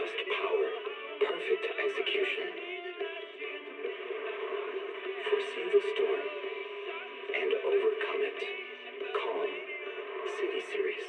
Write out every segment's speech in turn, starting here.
robust power, perfect execution. Foresee the storm and overcome it. Calm City Series.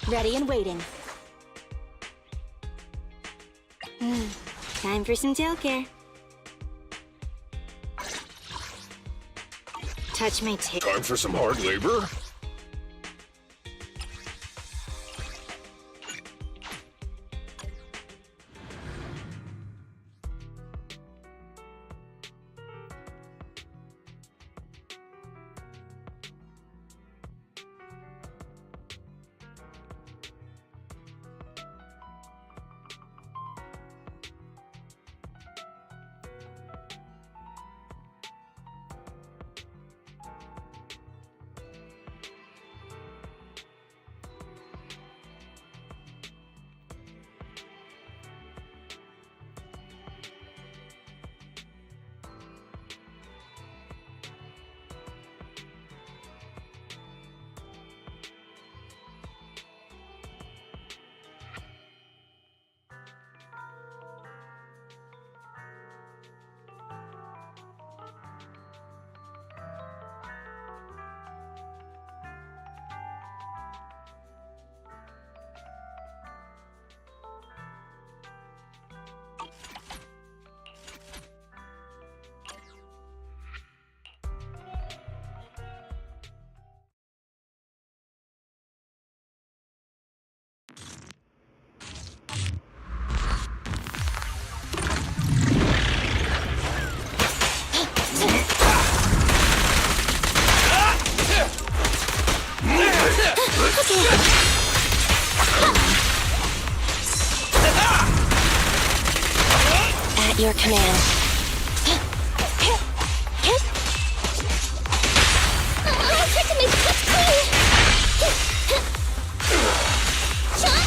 Ready and waiting. Time for some tail care. Touch my tail. Time for some hard labor? At your command. I tried to make the cuts clean! Shot!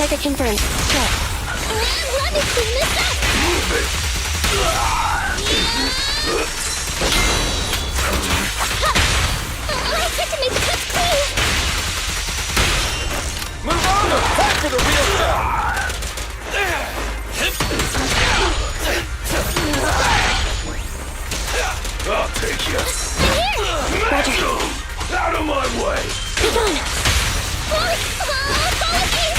Target confirmed. Go. Let me clean this up! Move it! I tried to make the cuts clean! Move on! Time for the real show! I'll take you. Roger. Out of my way! Be gone! Apologies!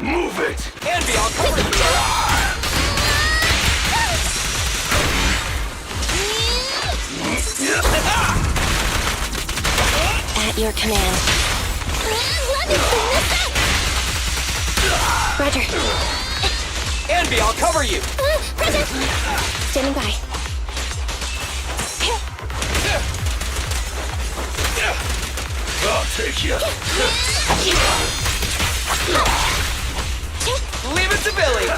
Move it! Andy, I'll cover you! At your command. Let me clean this up! Roger. Andy, I'll cover you! Roger! Standing by. I'll take you. Leave it to Billy!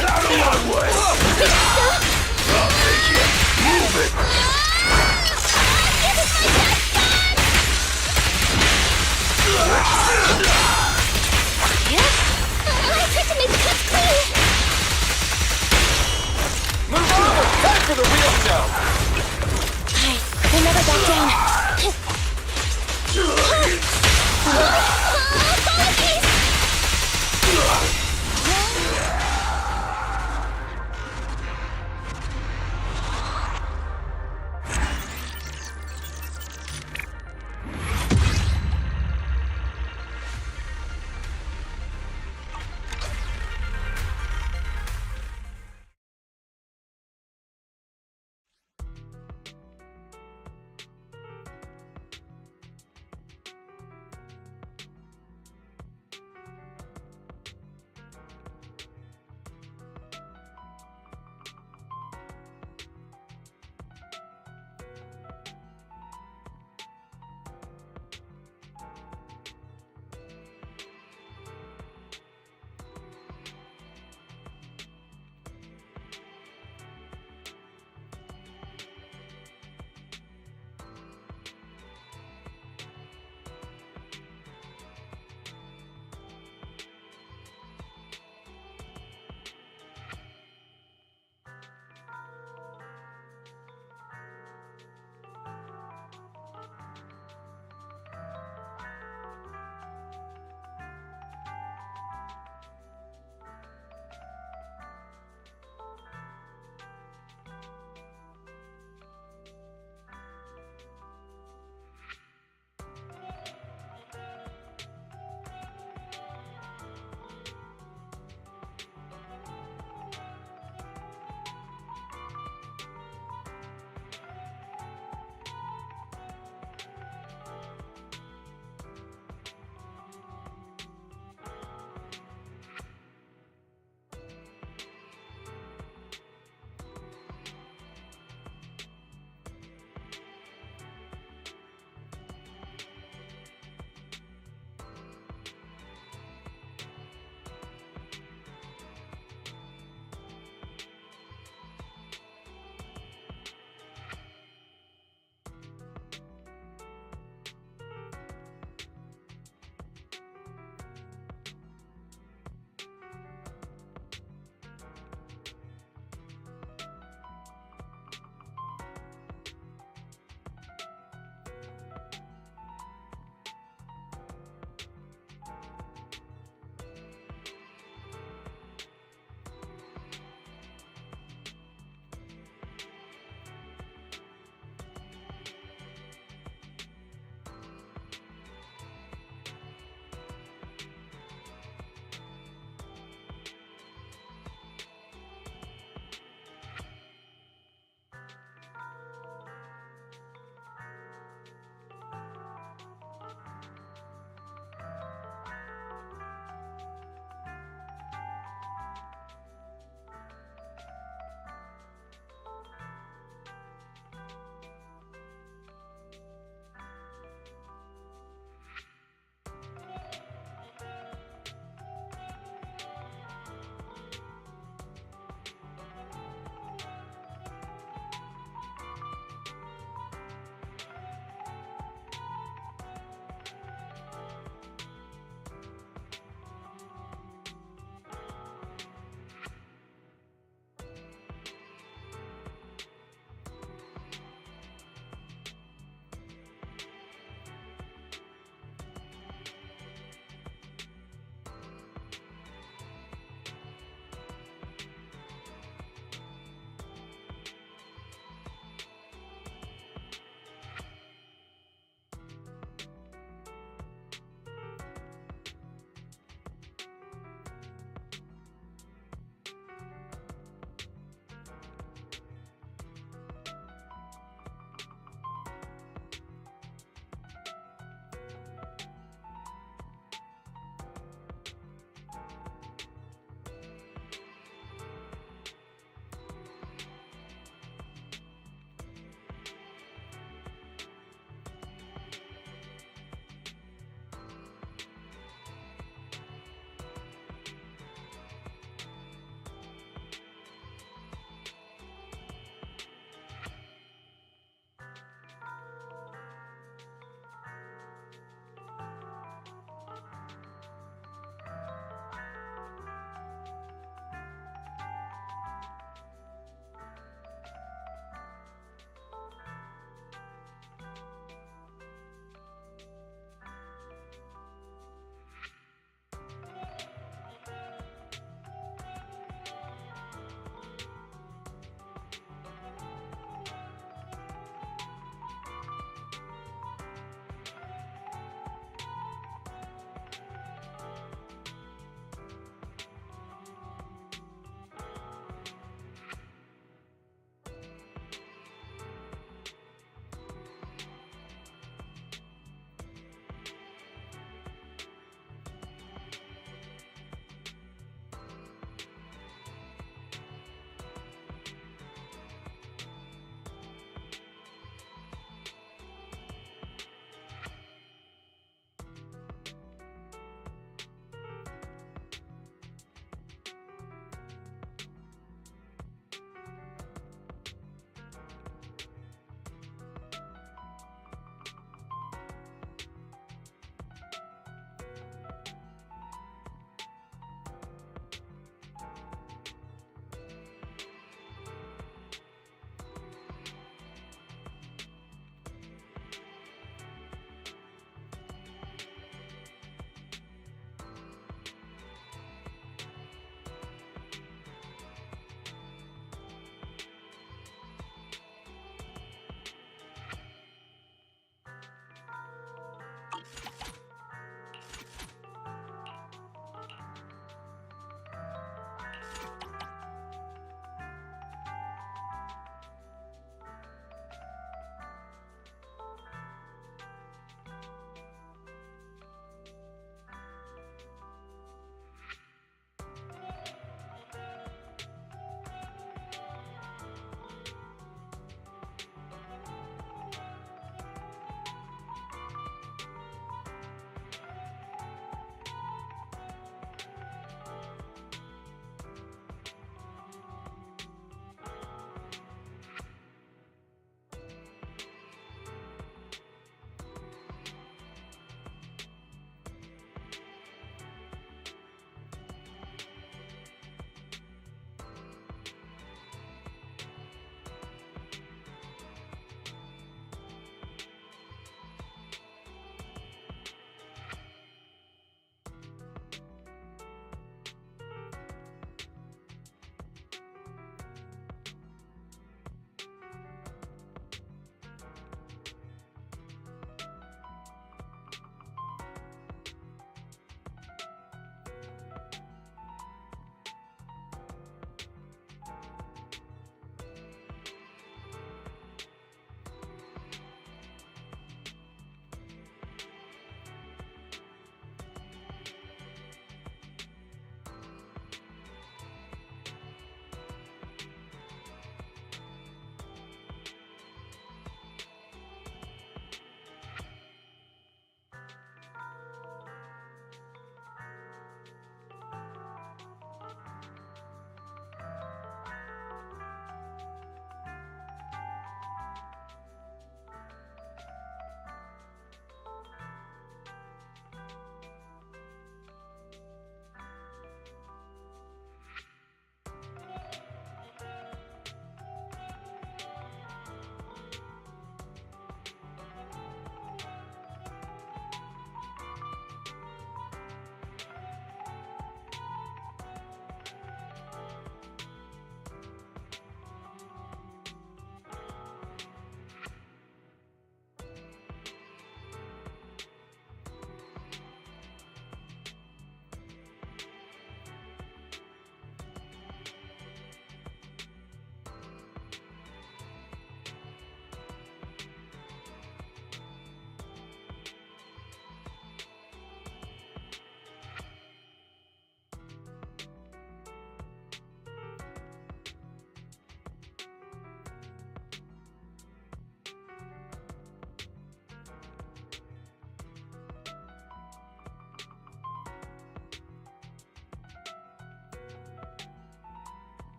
Out of my way! I'll take you. Move it! I tried to make the cuts clean! Move over! Time for the real show! We'll never back down. Apologies!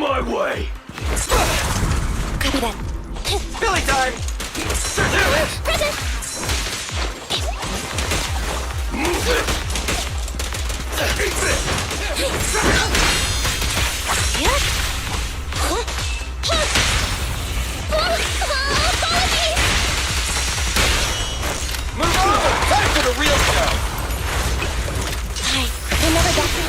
my way! Copy that. Billy time! Sure do it! Present! Move it! Take it! Yeah. Huh? Huh. Whoa! Follow me! Move over! Time for the real show! Sorry, I never got to.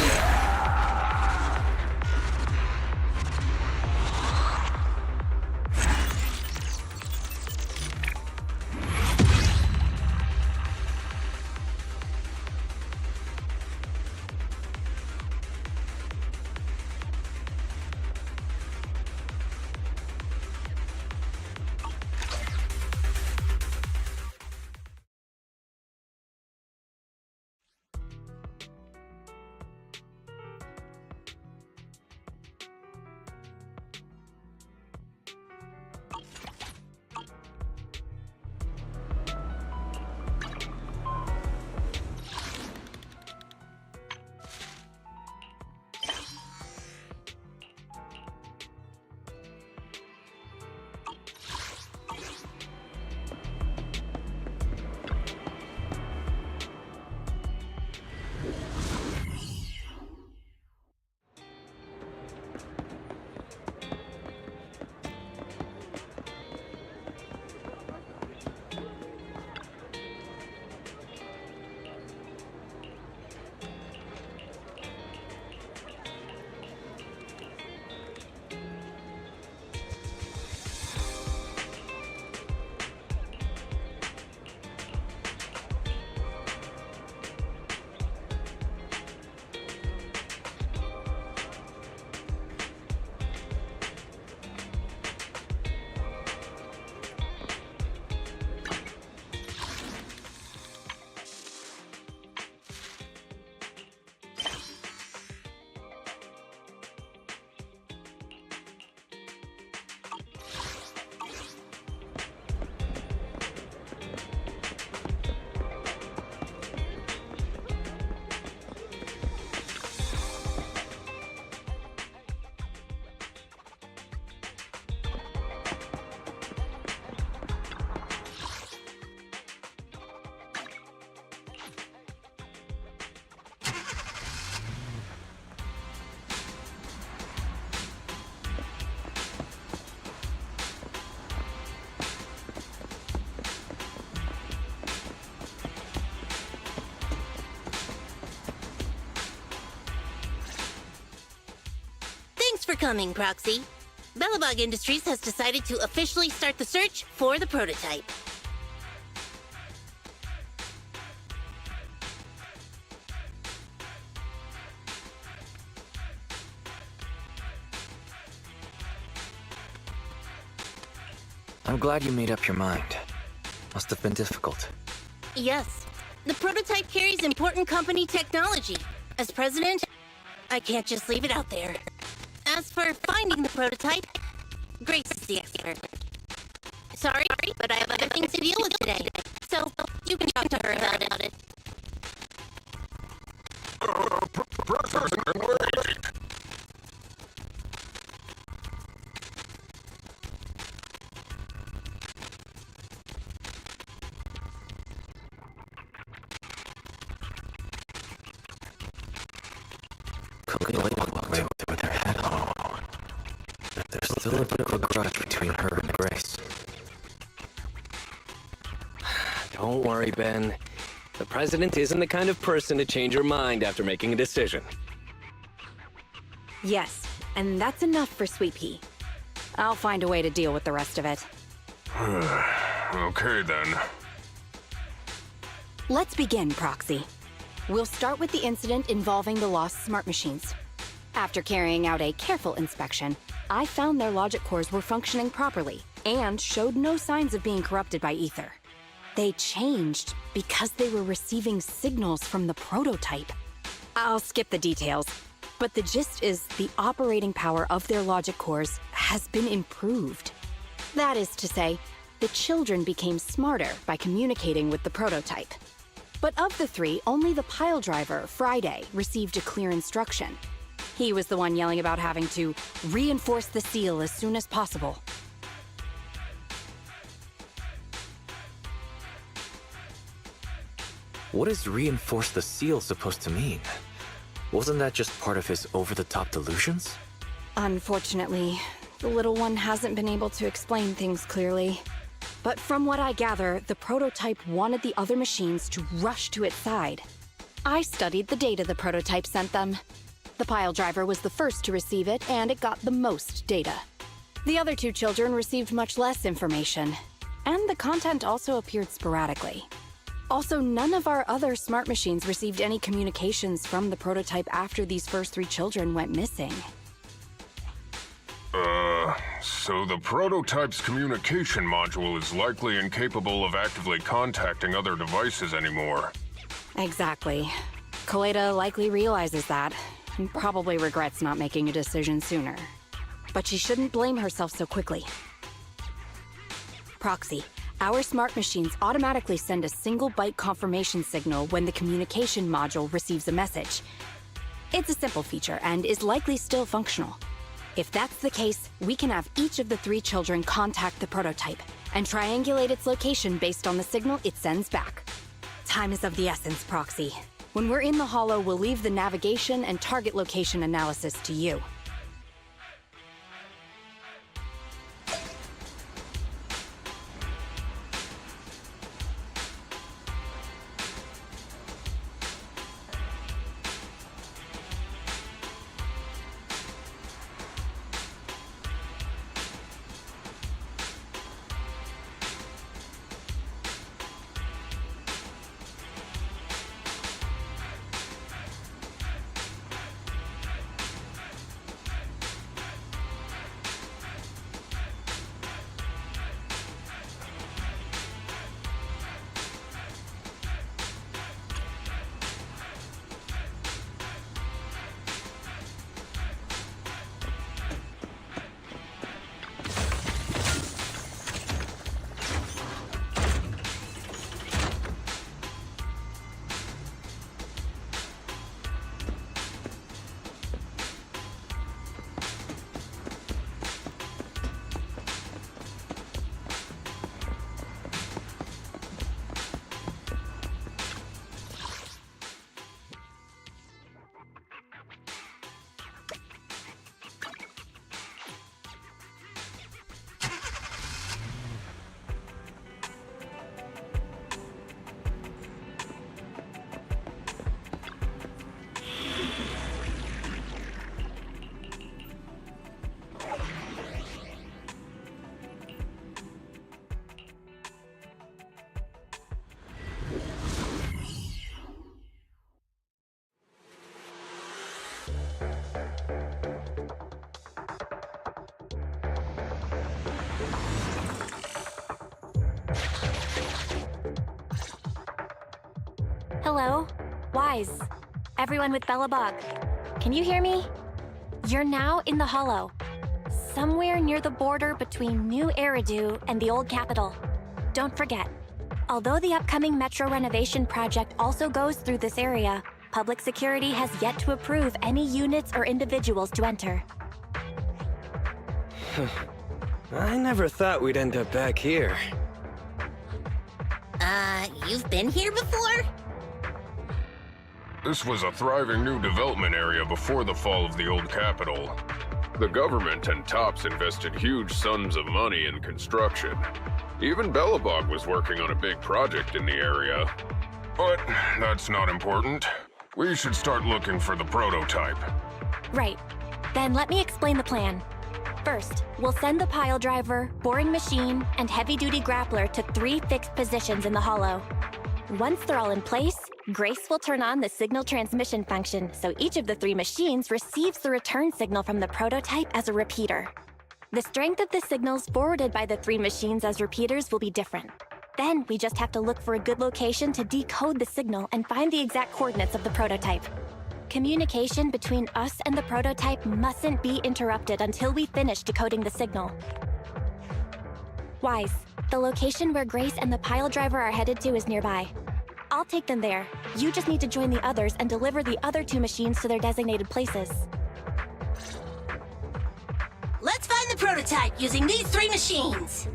Thanks for coming, Proxy. Bellabog Industries has decided to officially start the search for the prototype. I'm glad you made up your mind. Must have been difficult. Yes. The prototype carries important company technology. As president, I can't just leave it out there. As for finding the prototype, Grace is the expert. Sorry, but I have other things to deal with today. So, you can talk to her about it. With their head on. There's still a bit of a grudge between her and Grace. Don't worry, Ben. The president isn't the kind of person to change her mind after making a decision. Yes, and that's enough for Sweet Pea. I'll find a way to deal with the rest of it. Okay, then. Let's begin, Proxy. We'll start with the incident involving the lost smart machines. After carrying out a careful inspection, I found their logic cores were functioning properly and showed no signs of being corrupted by ether. They changed because they were receiving signals from the prototype. I'll skip the details, but the gist is the operating power of their logic cores has been improved. That is to say, the children became smarter by communicating with the prototype. But of the three, only the pile driver, Friday, received a clear instruction. He was the one yelling about having to reinforce the seal as soon as possible. What is reinforce the seal supposed to mean? Wasn't that just part of his over-the-top delusions? Unfortunately, the little one hasn't been able to explain things clearly. But from what I gather, the prototype wanted the other machines to rush to its side. I studied the data the prototype sent them. The pile driver was the first to receive it, and it got the most data. The other two children received much less information, and the content also appeared sporadically. Also, none of our other smart machines received any communications from the prototype after these first three children went missing. So the prototype's communication module is likely incapable of actively contacting other devices anymore. Exactly. Koeda likely realizes that, and probably regrets not making a decision sooner. But she shouldn't blame herself so quickly. Proxy, our smart machines automatically send a single byte confirmation signal when the communication module receives a message. It's a simple feature and is likely still functional. If that's the case, we can have each of the three children contact the prototype and triangulate its location based on the signal it sends back. Time is of the essence, Proxy. When we're in the Hollow, we'll leave the navigation and target location analysis to you. Hello? Wise. Everyone with Bellabog. Can you hear me? You're now in the Hollow. Somewhere near the border between New Eridu and the Old Capital. Don't forget, although the upcoming metro renovation project also goes through this area, public security has yet to approve any units or individuals to enter. I never thought we'd end up back here. You've been here before? This was a thriving new development area before the fall of the old capital. The government and TOPS invested huge sums of money in construction. Even Bellabog was working on a big project in the area. But that's not important. We should start looking for the prototype. Right. Then let me explain the plan. First, we'll send the pile driver, boring machine, and heavy-duty grappler to 3 fixed positions in the Hollow. Once they're all in place, Grace will turn on the signal transmission function, so each of the 3 machines receives the return signal from the prototype as a repeater. The strength of the signals forwarded by the 3 machines as repeaters will be different. Then we just have to look for a good location to decode the signal and find the exact coordinates of the prototype. Communication between us and the prototype mustn't be interrupted until we finish decoding the signal. Wise, the location where Grace and the pile driver are headed to is nearby. I'll take them there. You just need to join the others and deliver the other 2 machines to their designated places. prototype using these 3 machines.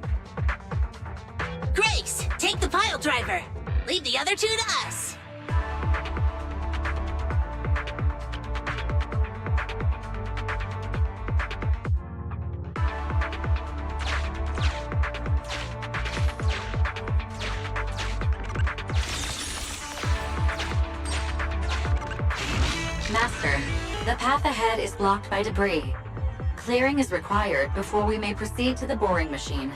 Grace, take the pile driver. Leave the other 2 to us. Master, the path ahead is blocked by debris. Clearing is required before we may proceed to the boring machine.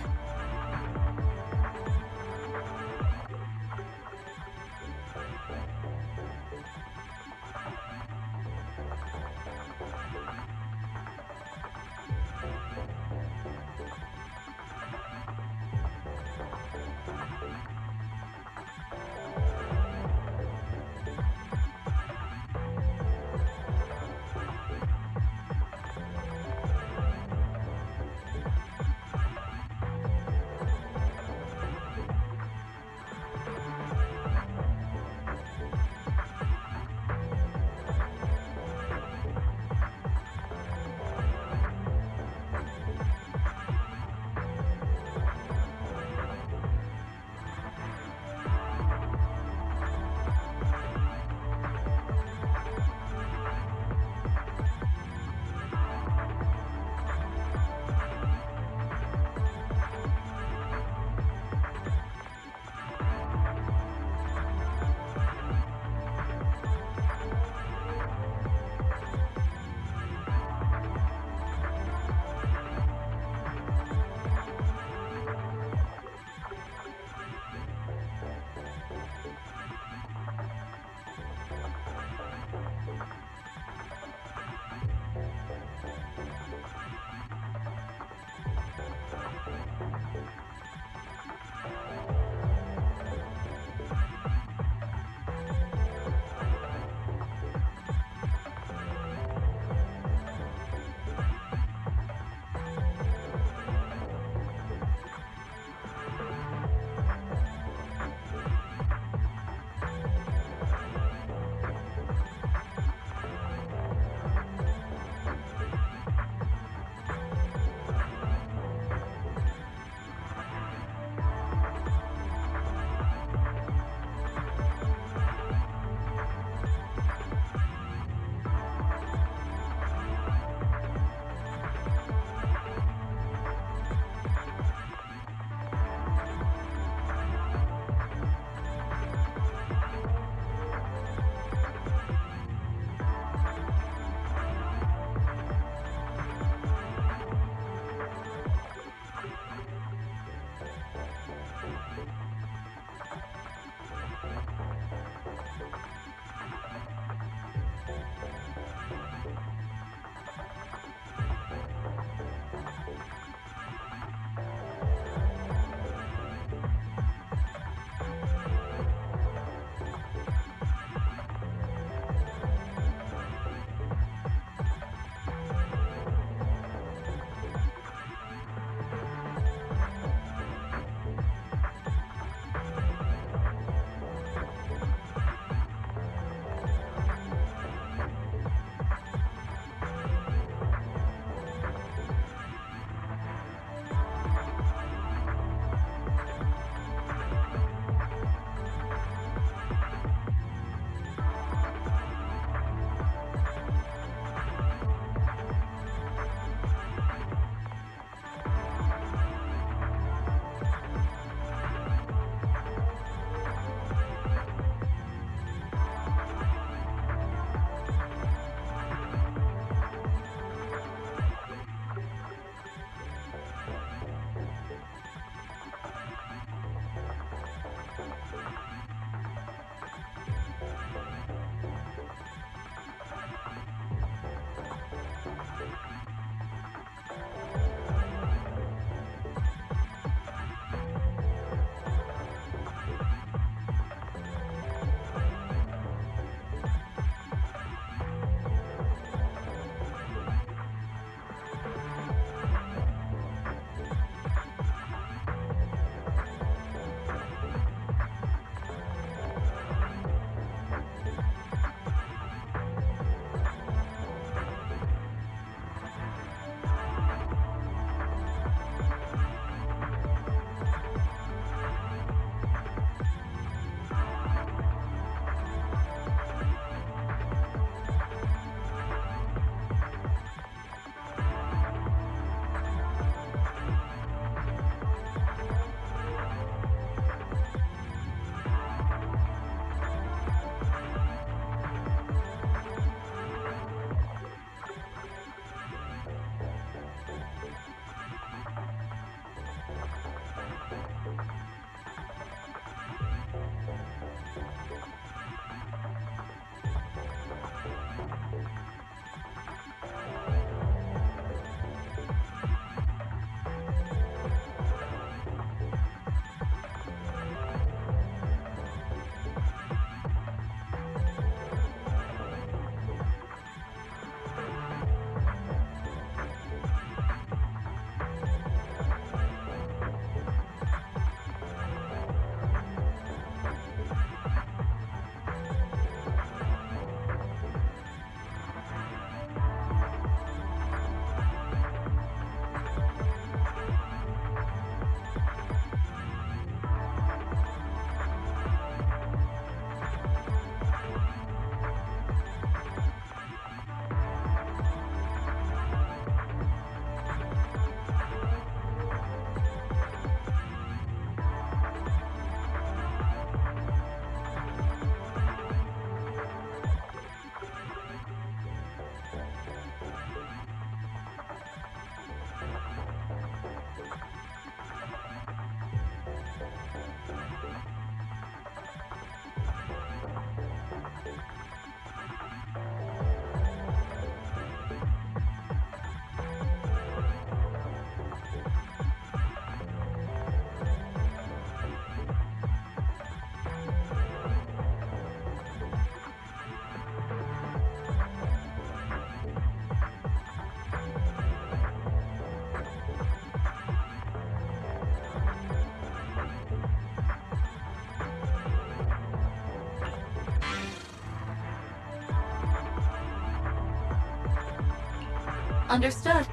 Understood.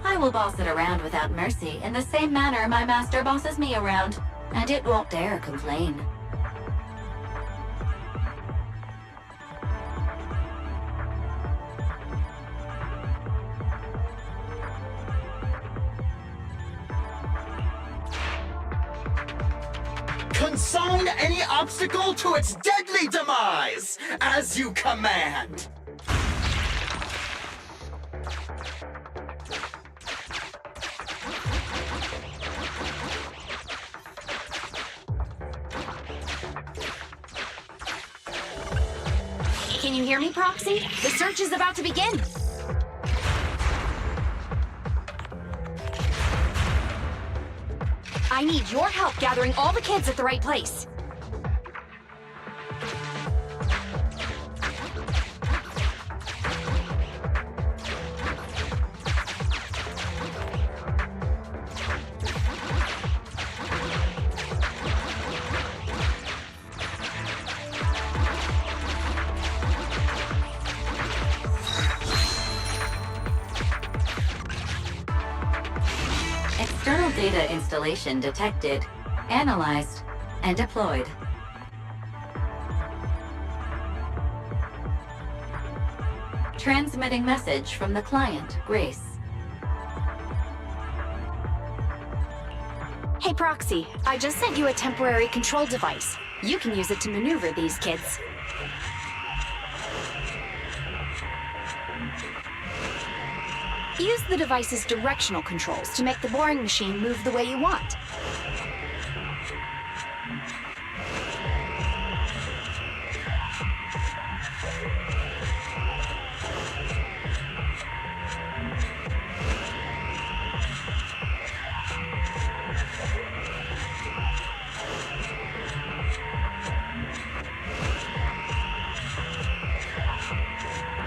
I will boss it around without mercy in the same manner my master bosses me around, and it won't dare complain. Consign any obstacle to its deadly demise, as you command! Can you hear me, Proxy? The search is about to begin. I need your help gathering all the kids at the right place. External data installation detected, analyzed, and deployed. Transmitting message from the client, Grace. Hey, Proxy, I just sent you a temporary control device. You can use it to maneuver these kids. Use the device's directional controls to make the boring machine move the way you want.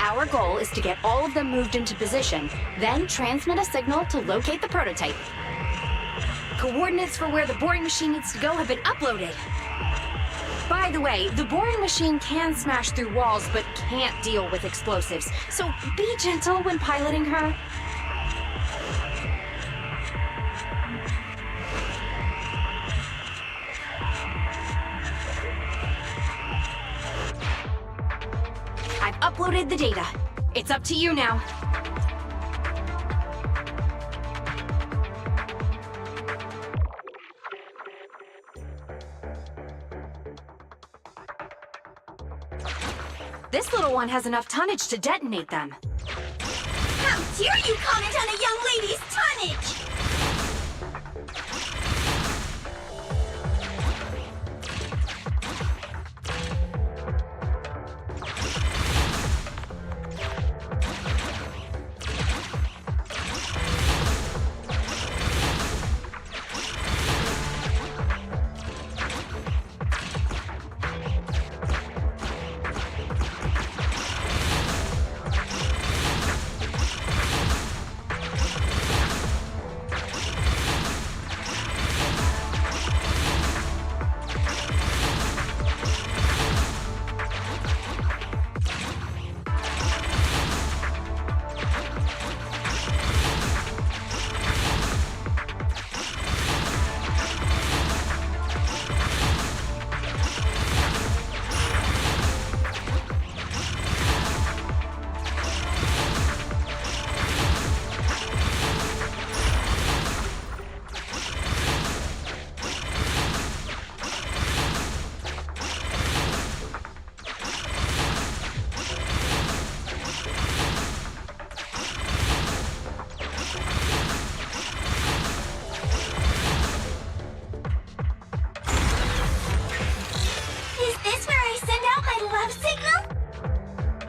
Our goal is to get all of them moved into position, then transmit a signal to locate the prototype. Coordinates for where the boring machine needs to go have been uploaded. By the way, the boring machine can smash through walls but can't deal with explosives, so be gentle when piloting her. I've uploaded the data. It's up to you now. This little one has enough tonnage to detonate them. How dare you comment on a young lady's tonnage!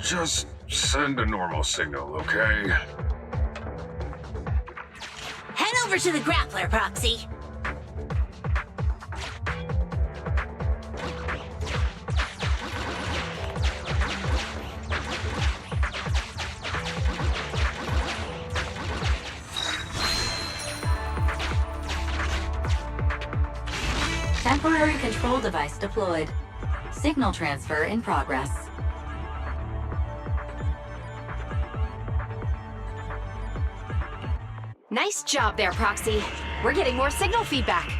Just send a normal signal, okay? Head over to the grappler, Proxy. Temporary control device deployed. Signal transfer in progress. Nice job there, Proxy. We're getting more signal feedback.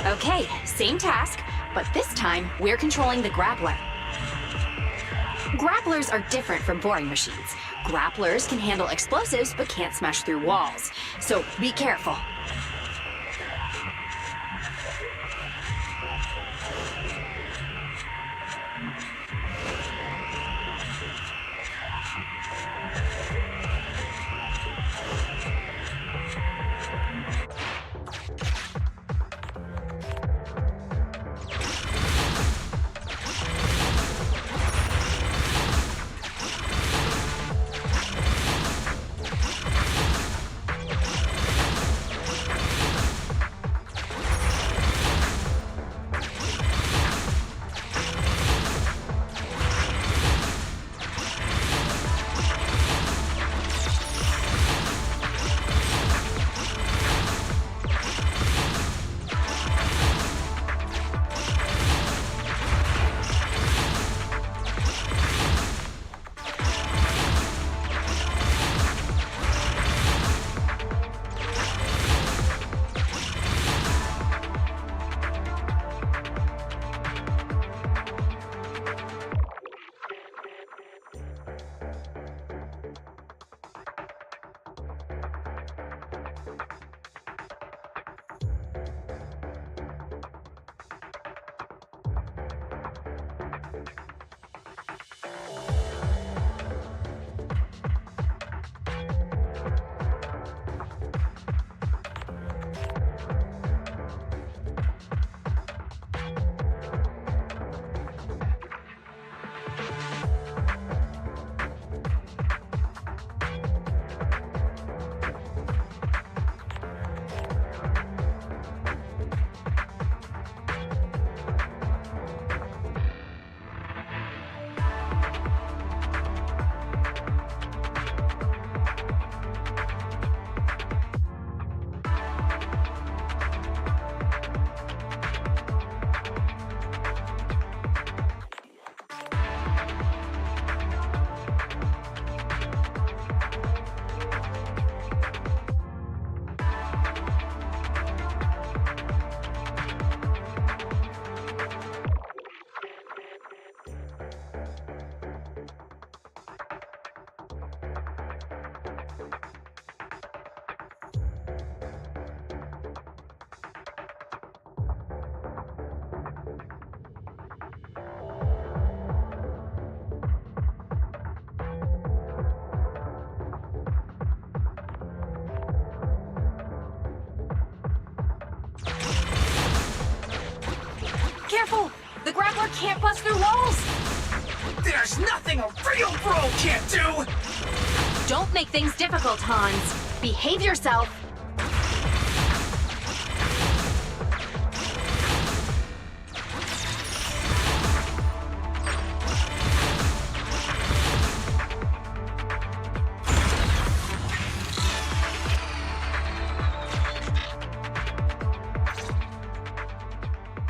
Okay, same task, but this time we're controlling the grappler. Grapplers are different from boring machines. Grapplers can handle explosives but can't smash through walls, so be careful. Careful! The grappler can't bust through walls! There's nothing a real bro can't do! Don't make things difficult, Hans. Behave yourself.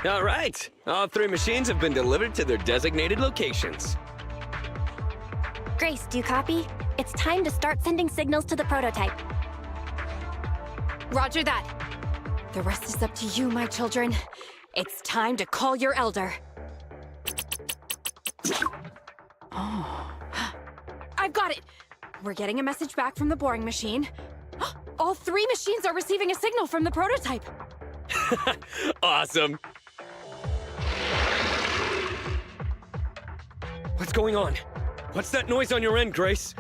All right. All 3 machines have been delivered to their designated locations. Grace, do you copy? It's time to start sending signals to the prototype. Roger that. The rest is up to you, my children. It's time to call your elder. Oh. I've got it! We're getting a message back from the boring machine. All 3 machines are receiving a signal from the prototype. Awesome. What's going on? What's that noise on your end, Grace?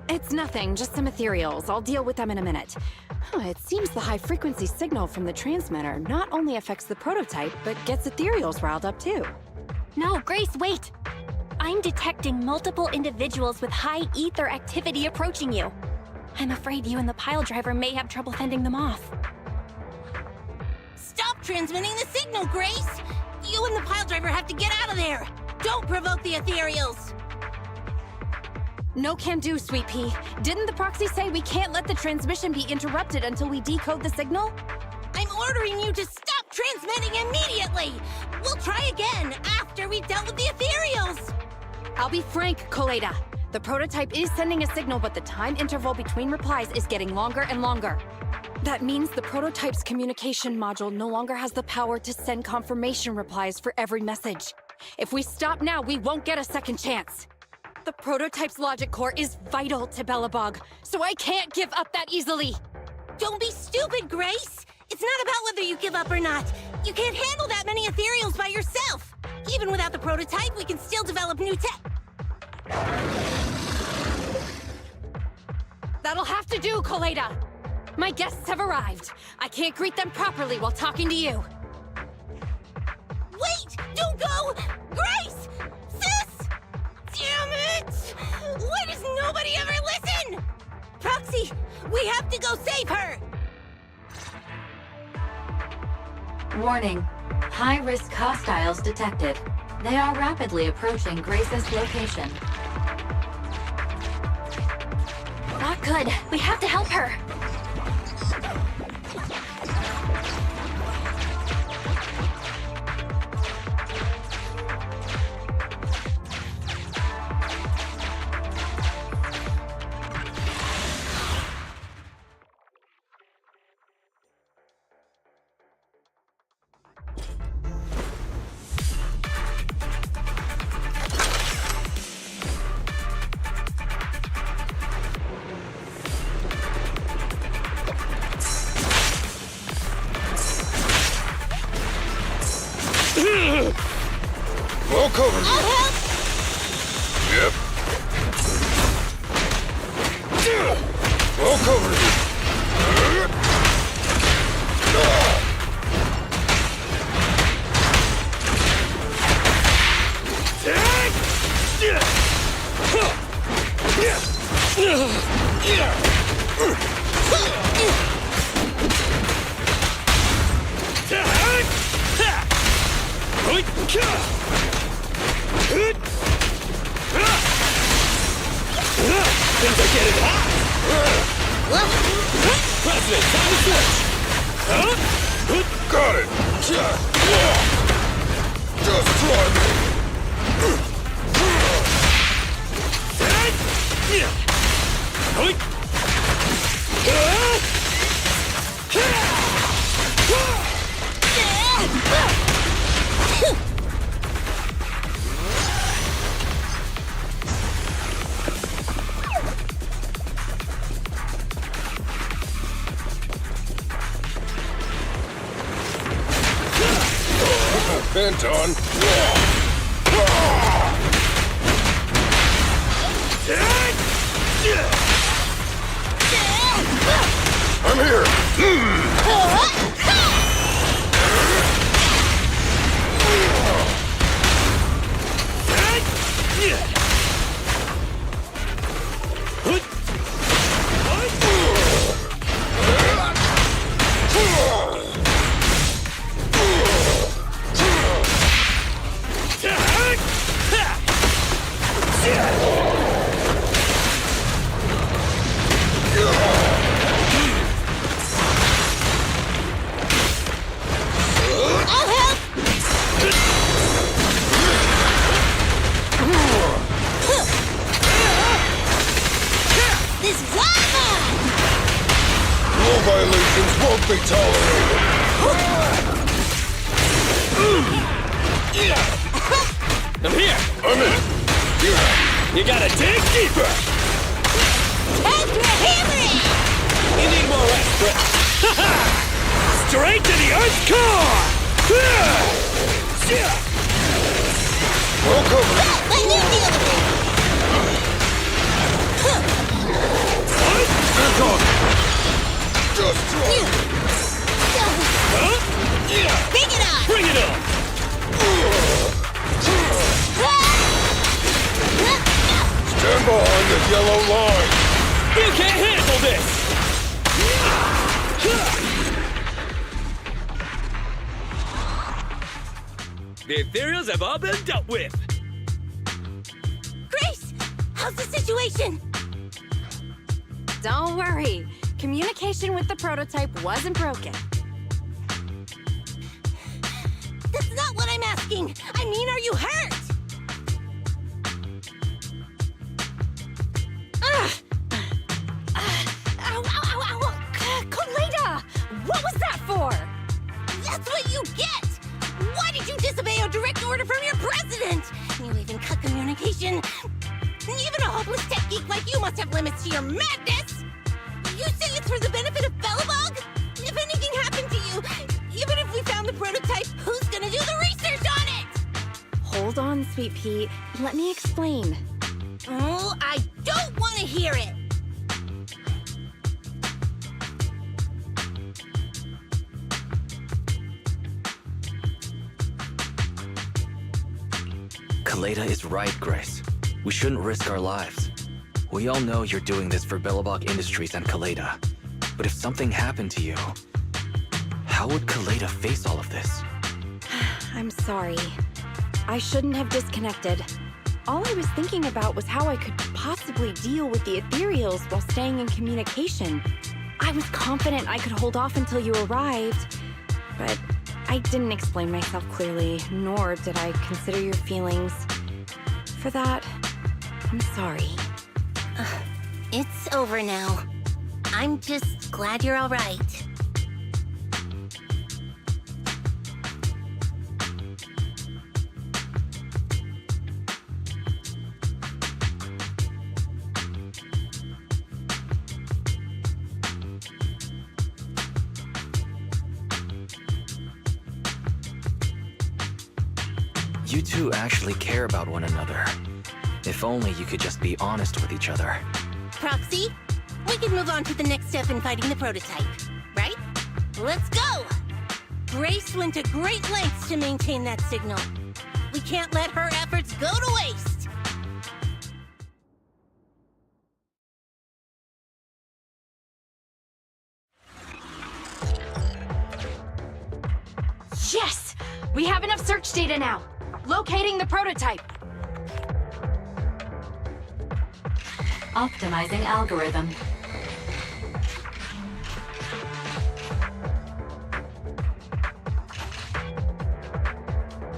It's nothing, just some ethereals. I'll deal with them in a minute. It seems the high-frequency signal from the transmitter not only affects the prototype, but gets ethereals riled up too. No, Grace, wait! I'm detecting multiple individuals with high ether activity approaching you. I'm afraid you and the pile driver may have trouble fending them off. Stop transmitting the signal, Grace! You and the pile driver have to get out of there! Don't provoke the ethereals! No can do, Sweet Pea. Didn't the proxy say we can't let the transmission be interrupted until we decode the signal? I'm ordering you to stop transmitting immediately! We'll try again after we've dealt with the ethereals! I'll be frank, Koleda. The prototype is sending a signal, but the time interval between replies is getting longer and longer. That means the prototype's communication module no longer has the power to send confirmation replies for every message. If we stop now, we won't get a second chance. The prototype's logic core is vital to Belobog, so I can't give up that easily. Don't be stupid, Grace! It's not about whether you give up or not. You can't handle that many ethereals by yourself. Even without the prototype, we can still develop new tech. That'll have to do, Koleda. My guests have arrived. I can't greet them properly while talking to you. Wait! Don't go! Grace! Sis! Damn it! Why does nobody ever listen? Proxy, we have to go save her! Warning. High-risk hostiles detected. They are rapidly approaching Grace's location. Not good. We have to help her. Walk over here. I'll help! Yep. Walk over here. Things are getting hot! President, time to switch! Got it. Just try me. Bent on. I'm here. I'll help! This is awesome! Rule violations won't be tolerated. I'm here! I'm in. You gotta dig deeper! Time to hammer it! You need more rest, Brett. Straight to the Earth's core! Walk over. Let me deal with it! Bent on. Just try. Bring it on! Bring it on! Stand behind the yellow line. You can't handle this! The ethereals have all been dealt with! Grace! How's the situation? Don't worry. Communication with the prototype wasn't broken. That's not what I'm asking! I mean, are you hurt? communication. Even a hopeless tech geek like you must have limits to your madness! You say it's for the benefit of Belobog? If anything happened to you, even if we found the prototype, who's gonna do the research on it? Hold on, Sweet Pea. Let me explain. Oh, I don't want to hear it! Kaleda is right, Grace. We shouldn't risk our lives. We all know you're doing this for Belobog Industries and Kaleda. But if something happened to you, how would Kaleda face all of this? I'm sorry. I shouldn't have disconnected. All I was thinking about was how I could possibly deal with the ethereals while staying in communication. I was confident I could hold off until you arrived, but I didn't explain myself clearly, nor did I consider your feelings. For that, I'm sorry. It's over now. I'm just glad you're all right. You two actually care about one another. If only you could just be honest with each other. Proxy, we can move on to the next step in fighting the prototype, right? Let's go! Grace went to great lengths to maintain that signal. We can't let her efforts go to waste! Yes! We have enough search data now. Locating the prototype. Optimizing algorithm.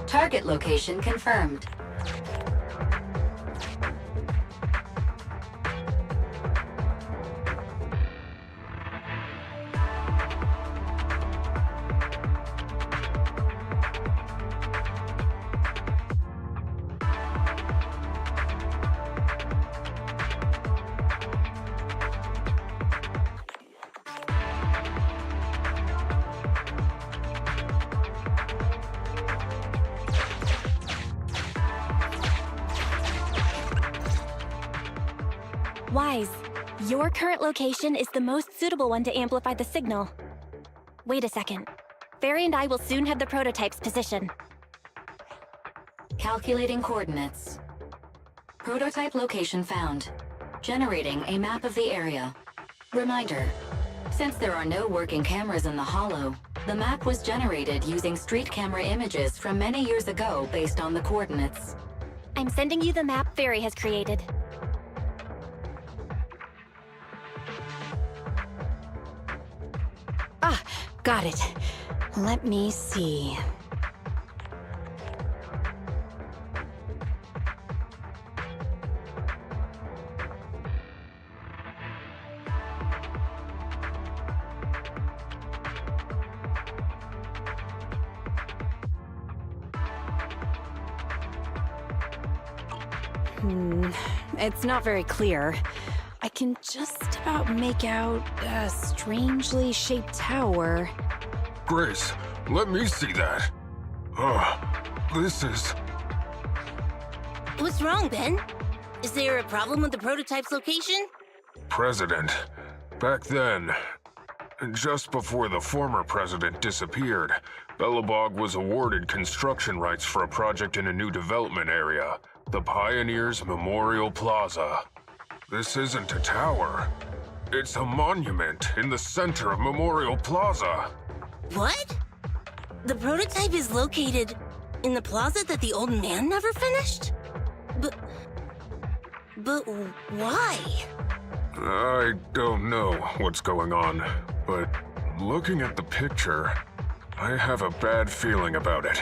Target location confirmed. Wise, your current location is the most suitable one to amplify the signal. Wait a second. Fairy and I will soon have the prototype's position. Calculating coordinates. Prototype location found. Generating a map of the area. Reminder, since there are no working cameras in the Hollow, the map was generated using street camera images from many years ago based on the coordinates. I'm sending you the map Fairy has created. Ah, got it. Let me see. It's not very clear. I can just about make out a strangely shaped tower. Grace, let me see that. This is... What's wrong, Ben? Is there a problem with the prototype's location? President. Back then, just before the former president disappeared, Belobog was awarded construction rights for a project in a new development area, the Pioneers Memorial Plaza. This isn't a tower. It's a monument in the center of Memorial Plaza. What? The prototype is located in the plaza that the old man never finished? But why? I don't know what's going on, but looking at the picture, I have a bad feeling about it.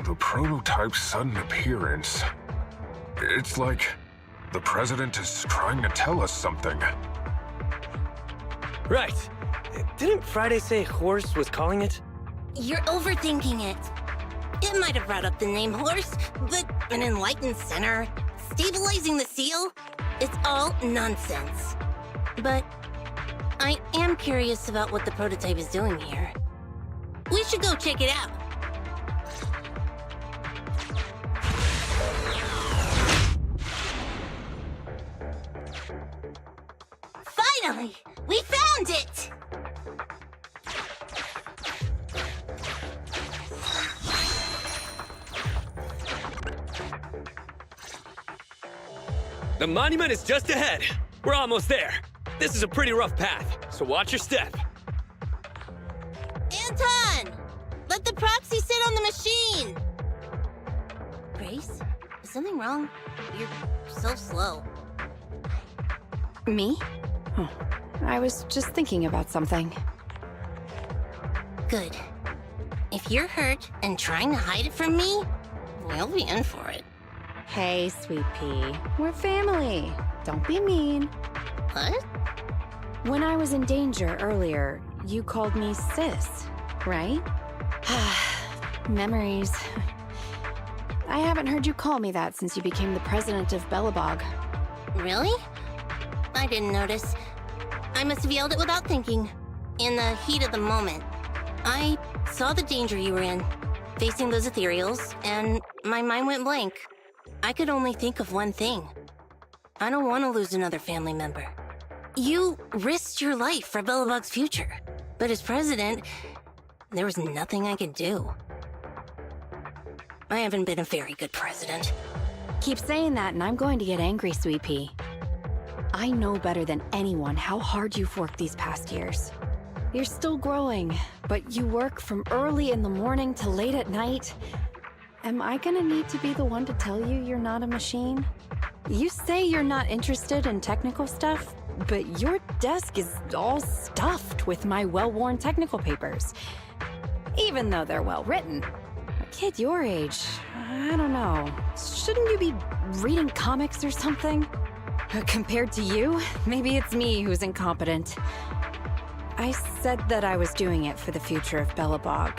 The prototype's sudden appearance. It's like the president is trying to tell us something. Right. Didn't Friday say Horse was calling it? You're overthinking it. It might have brought up the name Horse, but an enlightened center, stabilizing the seal, it's all nonsense. But I am curious about what the prototype is doing here. We should go check it out. Finally! We found it! The monument is just ahead. We're almost there. This is a pretty rough path, so watch your step. Anton! Let the proxy sit on the machine! Grace? Is something wrong? You're so slow. Me? Oh, I was just thinking about something. Good. If you're hurt and trying to hide it from me, we'll be in for it. Hey, Sweet Pea. We're family. Don't be mean. What? When I was in danger earlier, you called me sis, right? Memories. I haven't heard you call me that since you became the president of Belobog. Really? I didn't notice. I must have yelled it without thinking. In the heat of the moment. I saw the danger you were in, facing those ethereals, and my mind went blank. I could only think of one thing. I don't want to lose another family member. You risked your life for Belobog's future, but as president, there was nothing I could do. I haven't been a very good president. Keep saying that and I'm going to get angry, Sweet Pea. I know better than anyone how hard you've worked these past years. You're still growing, but you work from early in the morning to late at night. Am I gonna need to be the one to tell you you're not a machine? You say you're not interested in technical stuff, but your desk is all stuffed with my well-worn technical papers. Even though they're well-written. A kid your age, I don't know. Shouldn't you be reading comics or something? Compared to you, maybe it's me who's incompetent. I said that I was doing it for the future of Belobog.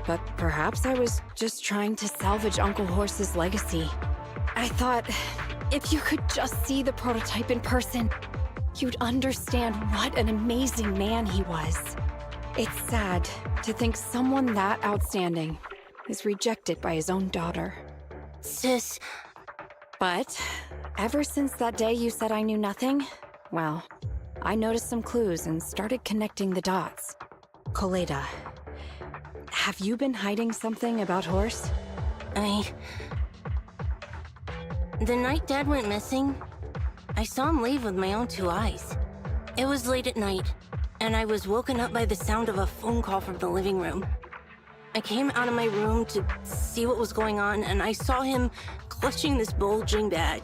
But perhaps I was just trying to salvage Uncle Horse's legacy. I thought, if you could just see the prototype in person, you'd understand what an amazing man he was. It's sad to think someone that outstanding is rejected by his own daughter. Sis. But ever since that day you said I knew nothing, well, I noticed some clues and started connecting the dots. Koleda. Have you been hiding something about Horse? The night Dad went missing, I saw him leave with my own two eyes. It was late at night, and I was woken up by the sound of a phone call from the living room. I came out of my room to see what was going on, and I saw him clutching this bulging bag.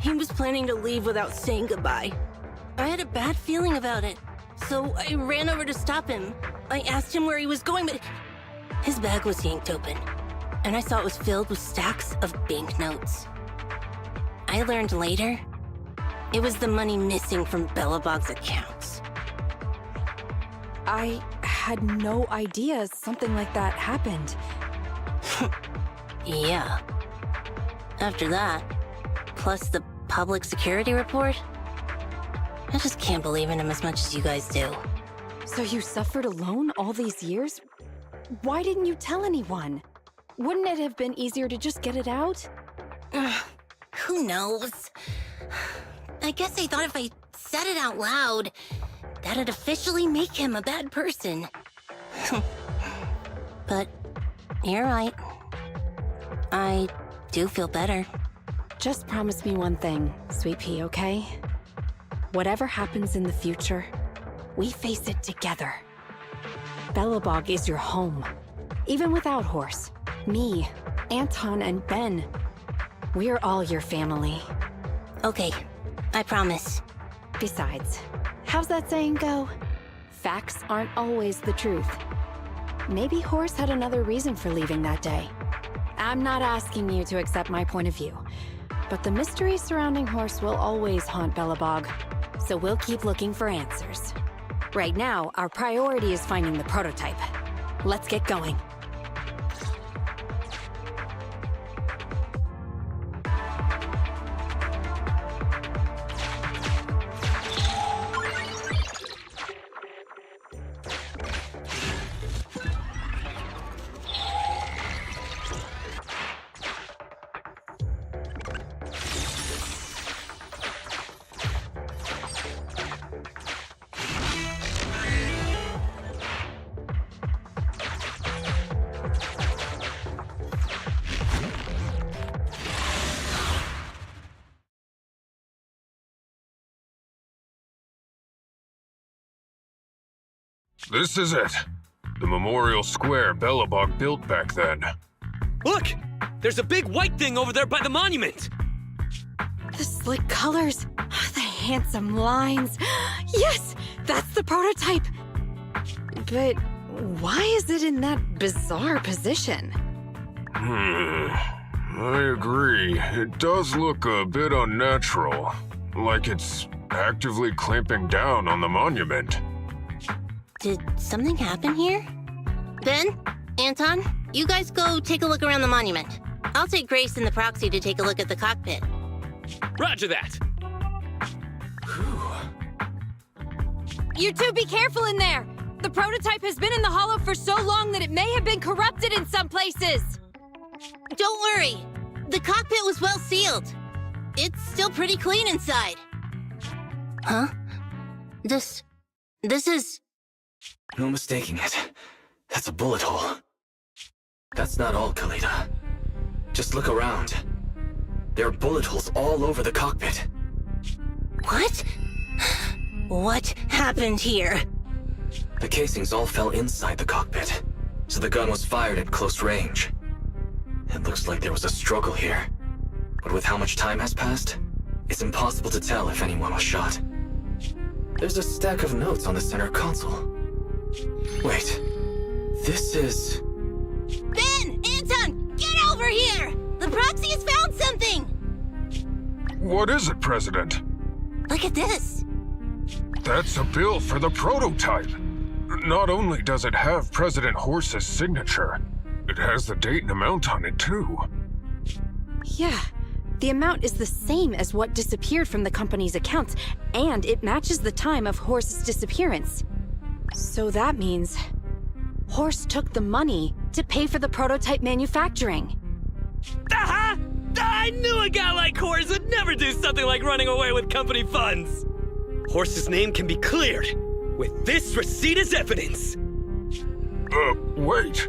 He was planning to leave without saying goodbye. I had a bad feeling about it, so I ran over to stop him. I asked him where he was going, but his bag was yanked open, and I saw it was filled with stacks of banknotes. I learned later, it was the money missing from Belobog's accounts. I had no idea something like that happened. Yeah. After that, plus the public security report, I just can't believe in him as much as you guys do. So you suffered alone all these years? Why didn't you tell anyone? Wouldn't it have been easier to just get it out? Who knows? I guess I thought if I said it out loud, that'd officially make him a bad person. But you're right. I do feel better. Just promise me one thing, Sweet Pea, okay? Whatever happens in the future, we face it together. Belobog is your home. Even without Horse, me, Anton, and Ben, we're all your family. Okay, I promise. Besides, how's that saying go? Facts aren't always the truth. Maybe Horse had another reason for leaving that day. I'm not asking you to accept my point of view, but the mystery surrounding Horse will always haunt Belobog, so we'll keep looking for answers. Right now, our priority is finding the prototype. Let's get going. This is it. The memorial square Belobog built back then. Look! There's a big white thing over there by the monument! The slick colors, the handsome lines. Yes, that's the prototype. But why is it in that bizarre position? I agree. It does look a bit unnatural. Like it's actively clamping down on the monument. Did something happen here? Ben? Anton? You guys go take a look around the monument. I'll take Grace and the proxy to take a look at the cockpit. Roger that! You two be careful in there! The prototype has been in the hollow for so long that it may have been corrupted in some places! Don't worry. The cockpit was well sealed. It's still pretty clean inside. Huh? This is... No mistaking it. That's a bullet hole. That's not all, Kaleda. Just look around. There are bullet holes all over the cockpit. What? What happened here? The casings all fell inside the cockpit, so the gun was fired at close range. It looks like there was a struggle here, but with how much time has passed, it's impossible to tell if anyone was shot. There's a stack of notes on the center console. Wait, this is... Ben! Anton! Get over here! The proxy has found something! What is it, President? Look at this! That's a bill for the prototype. Not only does it have President Horse's signature, it has the date and amount on it, too. Yeah, the amount is the same as what disappeared from the company's accounts, and it matches the time of Horse's disappearance. So that means Horse took the money to pay for the prototype manufacturing. Aha! I knew a guy like Horse would never do something like running away with company funds! Horse's name can be cleared, with this receipt as evidence. Wait.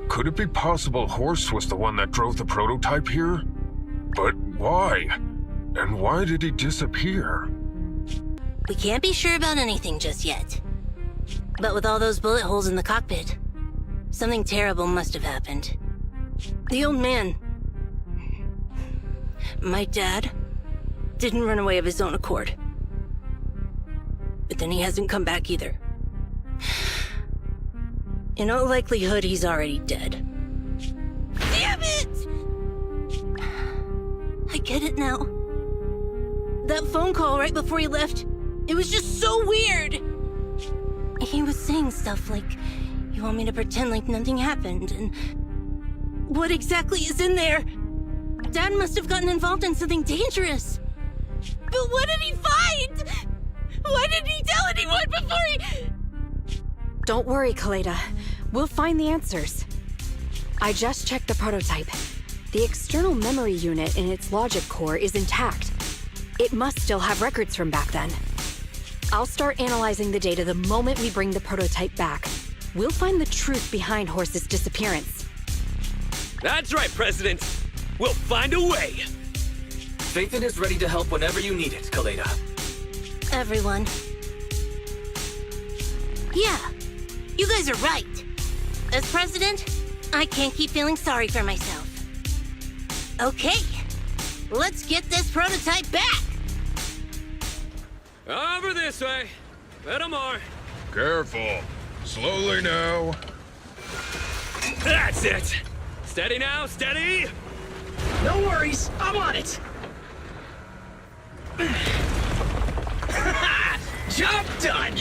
Could it be possible Horse was the one that drove the prototype here? But why? And why did he disappear? We can't be sure about anything just yet. But with all those bullet holes in the cockpit, something terrible must have happened. The old man, my dad, didn't run away of his own accord. But then he hasn't come back either. In all likelihood, he's already dead. Damn it! I get it now. That phone call right before he left, it was just so weird. He was saying stuff like, you want me to pretend like nothing happened, and what exactly is in there? Dad must have gotten involved in something dangerous. But what did he find? Why didn't he tell anyone before he... Don't worry, Kaleda. We'll find the answers. I just checked the prototype. The external memory unit in its logic core is intact. It must still have records from back then. I'll start analyzing the data the moment we bring the prototype back. We'll find the truth behind Horse's disappearance. That's right, President. We'll find a way. Phaethon is ready to help whenever you need it, Kaleda. Everyone. Yeah, you guys are right. As president, I can't keep feeling sorry for myself. Okay, let's get this prototype back! Over this way. Little more. Careful. Slowly now. That's it. Steady now, steady. No worries, I'm on it. Job done.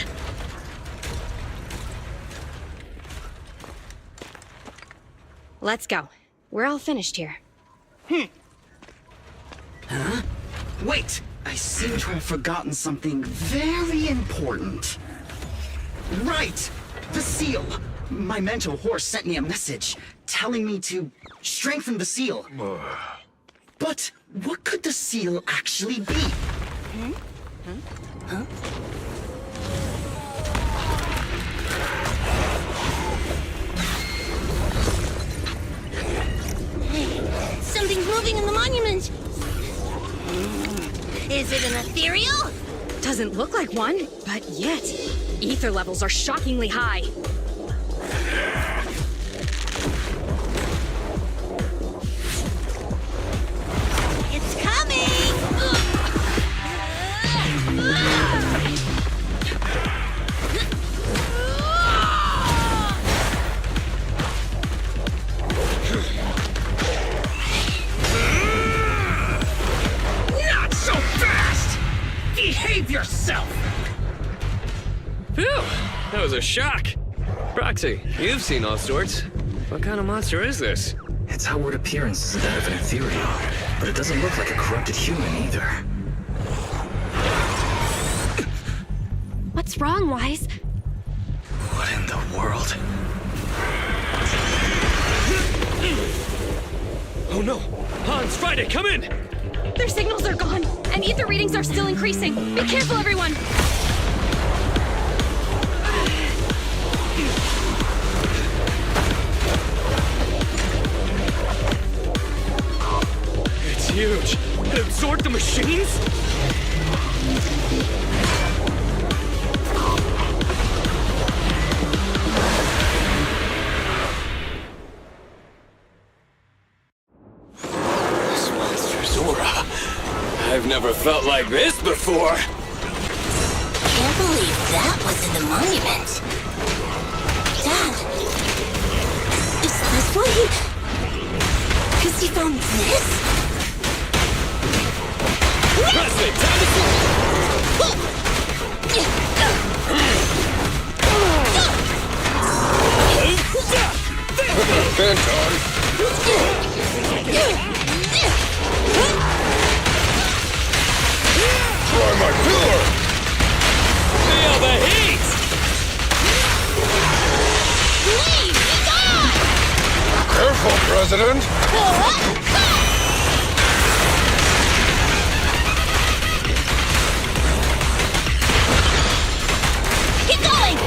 Let's go. We're all finished here. Huh? Wait, I seem to have forgotten something very important. Right, the seal. My mentor Horse sent me a message telling me to strengthen the seal. But what could the seal actually be? Huh? Hey, something's moving in the monument! Is it an ethereal? Doesn't look like one, but yet, Ether levels are shockingly high. It's coming! Not so fast! Behave yourself! Phew! That was a shock. Proxy, you've seen all sorts. What kind of monster is this? Its outward appearance is that of an ethereal, but it doesn't look like a corrupted human either. What's wrong, Wise? What in the world? Oh no! Hans, Friday, come in! Their signals are gone, and ether readings are still increasing. Be careful, everyone! It's huge. It absorbed the machines? This monster's aura. I've never felt like this before. Can't believe that was in the monument. Dad, is this what he found this? President, time to go! Phantom! Try my pillar! Feel the heat! Please, be gone! Careful, President! Keep going!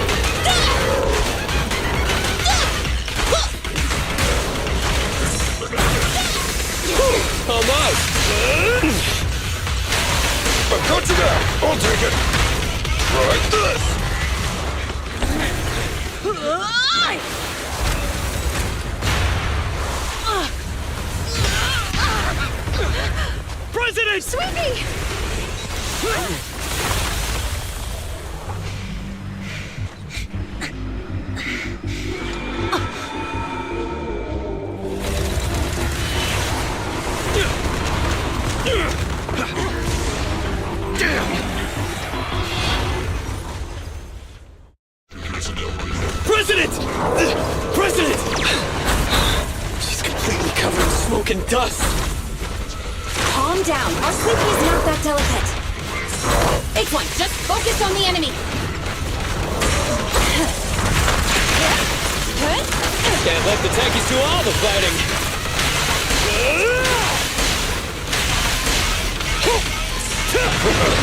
Almost! I've got you now! I'll take it! Try this! President! Sweetie! President! President! She's completely covered in smoke and dust. Calm down. Our sweetie is not that delicate. H1, just focus on the enemy. Can't let the tankies do all the fighting.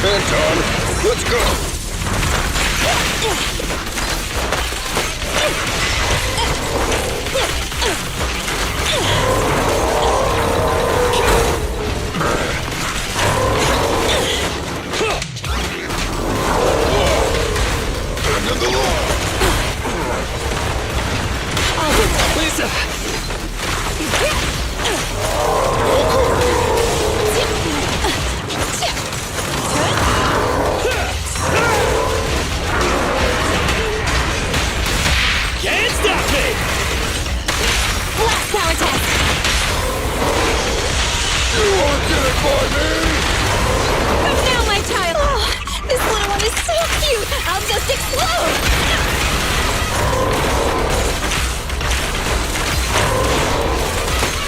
Phantom, let's go! End of the law! Lisa! Can't stop me! Blast power test! You won't get it by me! Come now, my child! Oh, this little one is so cute! I'll just explode!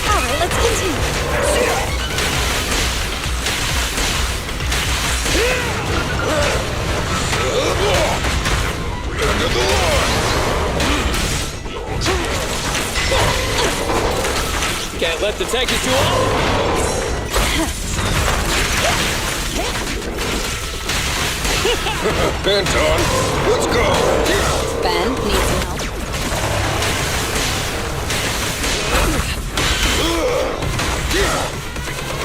Alright, let's continue. End of the line! Can't let the tankies do all. Phantom, let's go! Ben, need some help?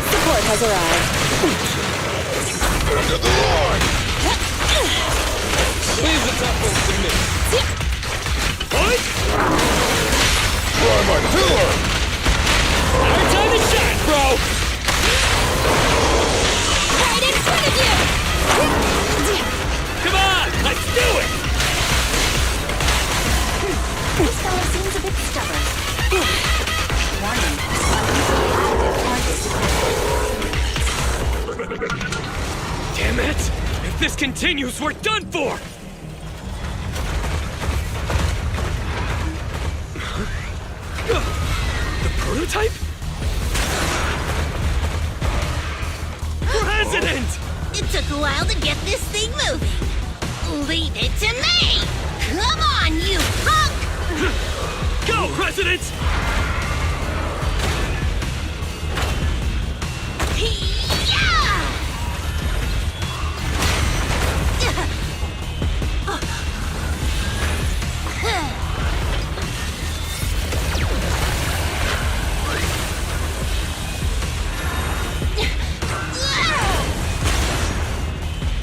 Support has arrived. End of the line! Leave the tough ones to me. What? Try my pillar! Our time to shine, bro! Right in front of you! Come on, let's do it! This fellow seems a bit stubborn. Warning. Damn it! If this continues, we're done for! The prototype? President! It took a while to get this thing moving. Leave it to me! Come on, you punk! Go, President!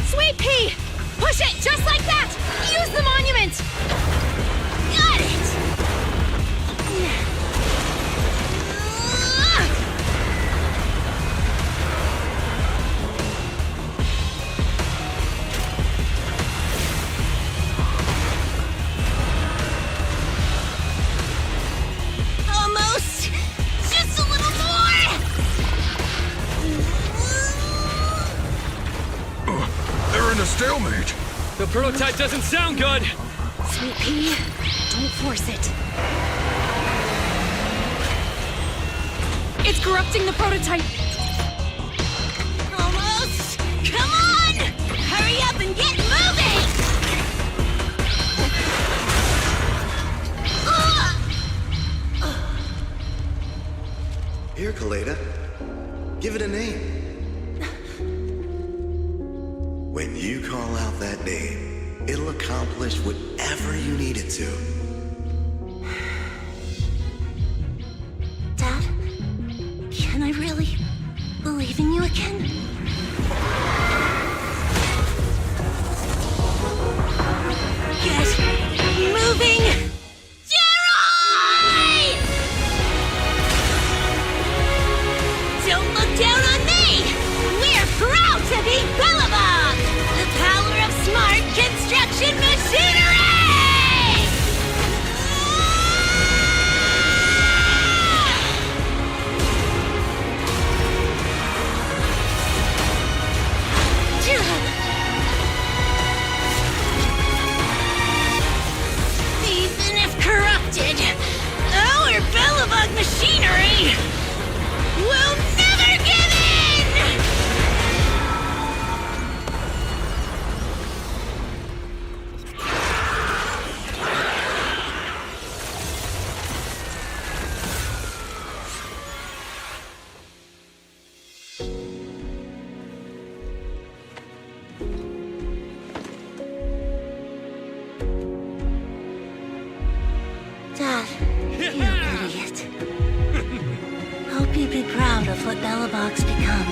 Sweet pea! Push it just like that! Use the monument! Got it! Almost! Just a little more! They're in a stalemate. The prototype doesn't sound good! Sweet pea, don't force it. It's corrupting the prototype. Almost! Come on! Hurry up and get moving! Here, Kaleda. Give it a name. When you call out that name, it'll accomplish whatever you need it to. Dad, can I really believe in you again? Get moving! Jerry! Don't look down on me! We're proud to be Billabong! The power of smart construction machinery! Even if corrupted, our Billabong machinery will never give in! Dad, you idiot. Hope you'd be proud of what Bellabog's become.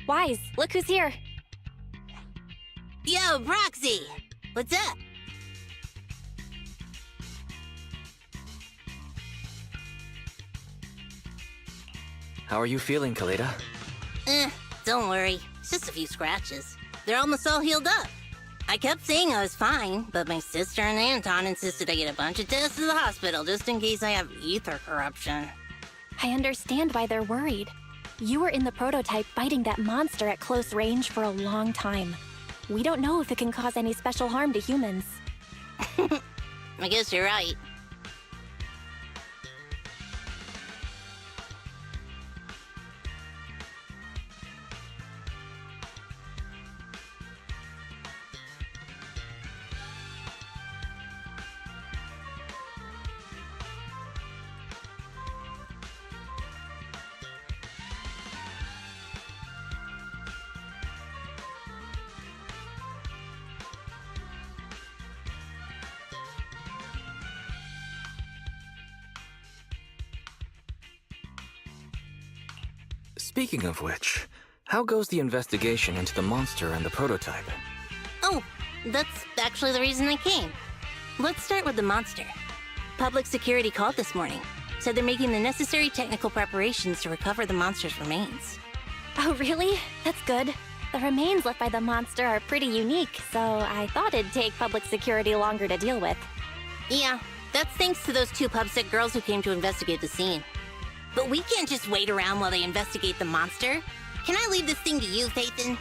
Wise, look who's here. Yo, Proxy! What's up? How are you feeling, Kaleda? Don't worry. It's just a few scratches. They're almost all healed up. I kept saying I was fine, but my sister and Anton insisted I get a bunch of tests at the hospital just in case I have ether corruption. I understand why they're worried. You were in the prototype fighting that monster at close range for a long time. We don't know if it can cause any special harm to humans. I guess you're right. Speaking of which, how goes the investigation into the monster and the prototype? Oh, that's actually the reason I came. Let's start with the monster. Public security called this morning. Said they're making the necessary technical preparations to recover the monster's remains. Oh, really? That's good. The remains left by the monster are pretty unique, so I thought it'd take public security longer to deal with. Yeah, that's thanks to those 2 pubsec girls who came to investigate the scene. But we can't just wait around while they investigate the monster. Can I leave this thing to you, Phaethon?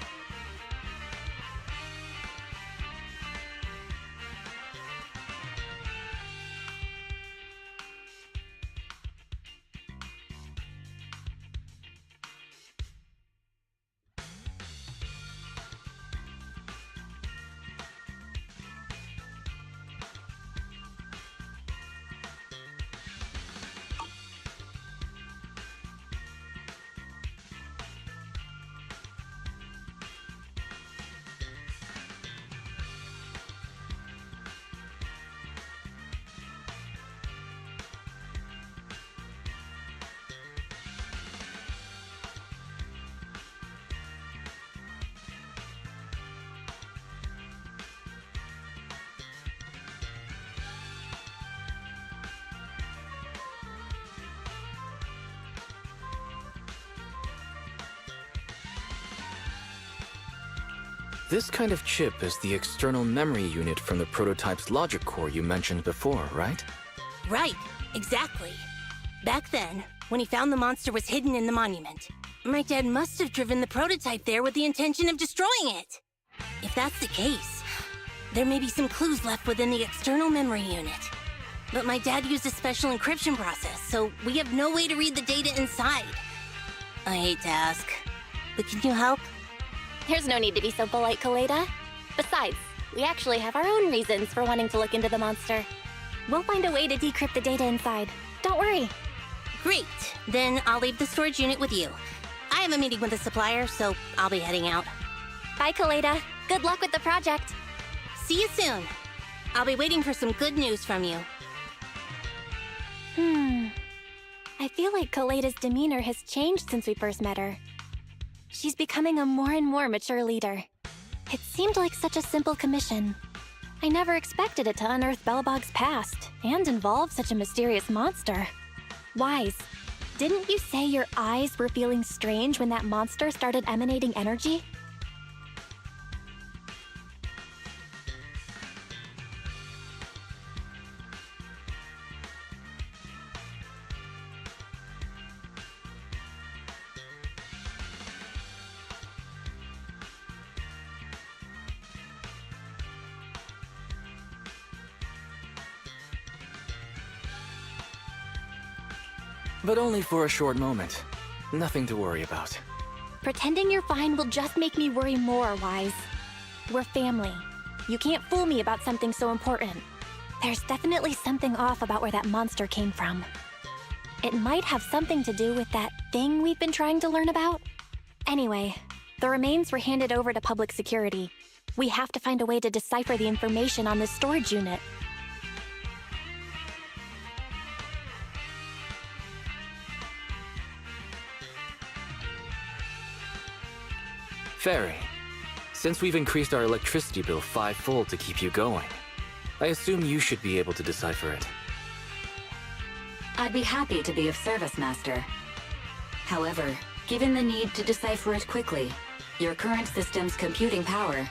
This kind of chip is the external memory unit from the prototype's logic core you mentioned before, right? Right, exactly. Back then, when he found the monster was hidden in the monument, my dad must have driven the prototype there with the intention of destroying it. If that's the case, there may be some clues left within the external memory unit. But my dad used a special encryption process, so we have no way to read the data inside. I hate to ask, but can you help? There's no need to be so polite, Kaleda. Besides, we actually have our own reasons for wanting to look into the monster. We'll find a way to decrypt the data inside. Don't worry. Great. Then I'll leave the storage unit with you. I have a meeting with the supplier, so I'll be heading out. Bye, Kaleda. Good luck with the project. See you soon. I'll be waiting for some good news from you. I feel like Kaleda's demeanor has changed since we first met her. She's becoming a more and more mature leader. It seemed like such a simple commission. I never expected it to unearth Belobog's past and involve such a mysterious monster. Wise, didn't you say your eyes were feeling strange when that monster started emanating energy? But only for a short moment. Nothing to worry about. Pretending you're fine will just make me worry more, Wise. We're family. You can't fool me about something so important. There's definitely something off about where that monster came from. It might have something to do with that thing we've been trying to learn about. Anyway, the remains were handed over to public security. We have to find a way to decipher the information on this storage unit. Fairy, since we've increased our electricity bill 5-fold to keep you going, I assume you should be able to decipher it. I'd be happy to be of service, Master. However, given the need to decipher it quickly, your current system's computing power,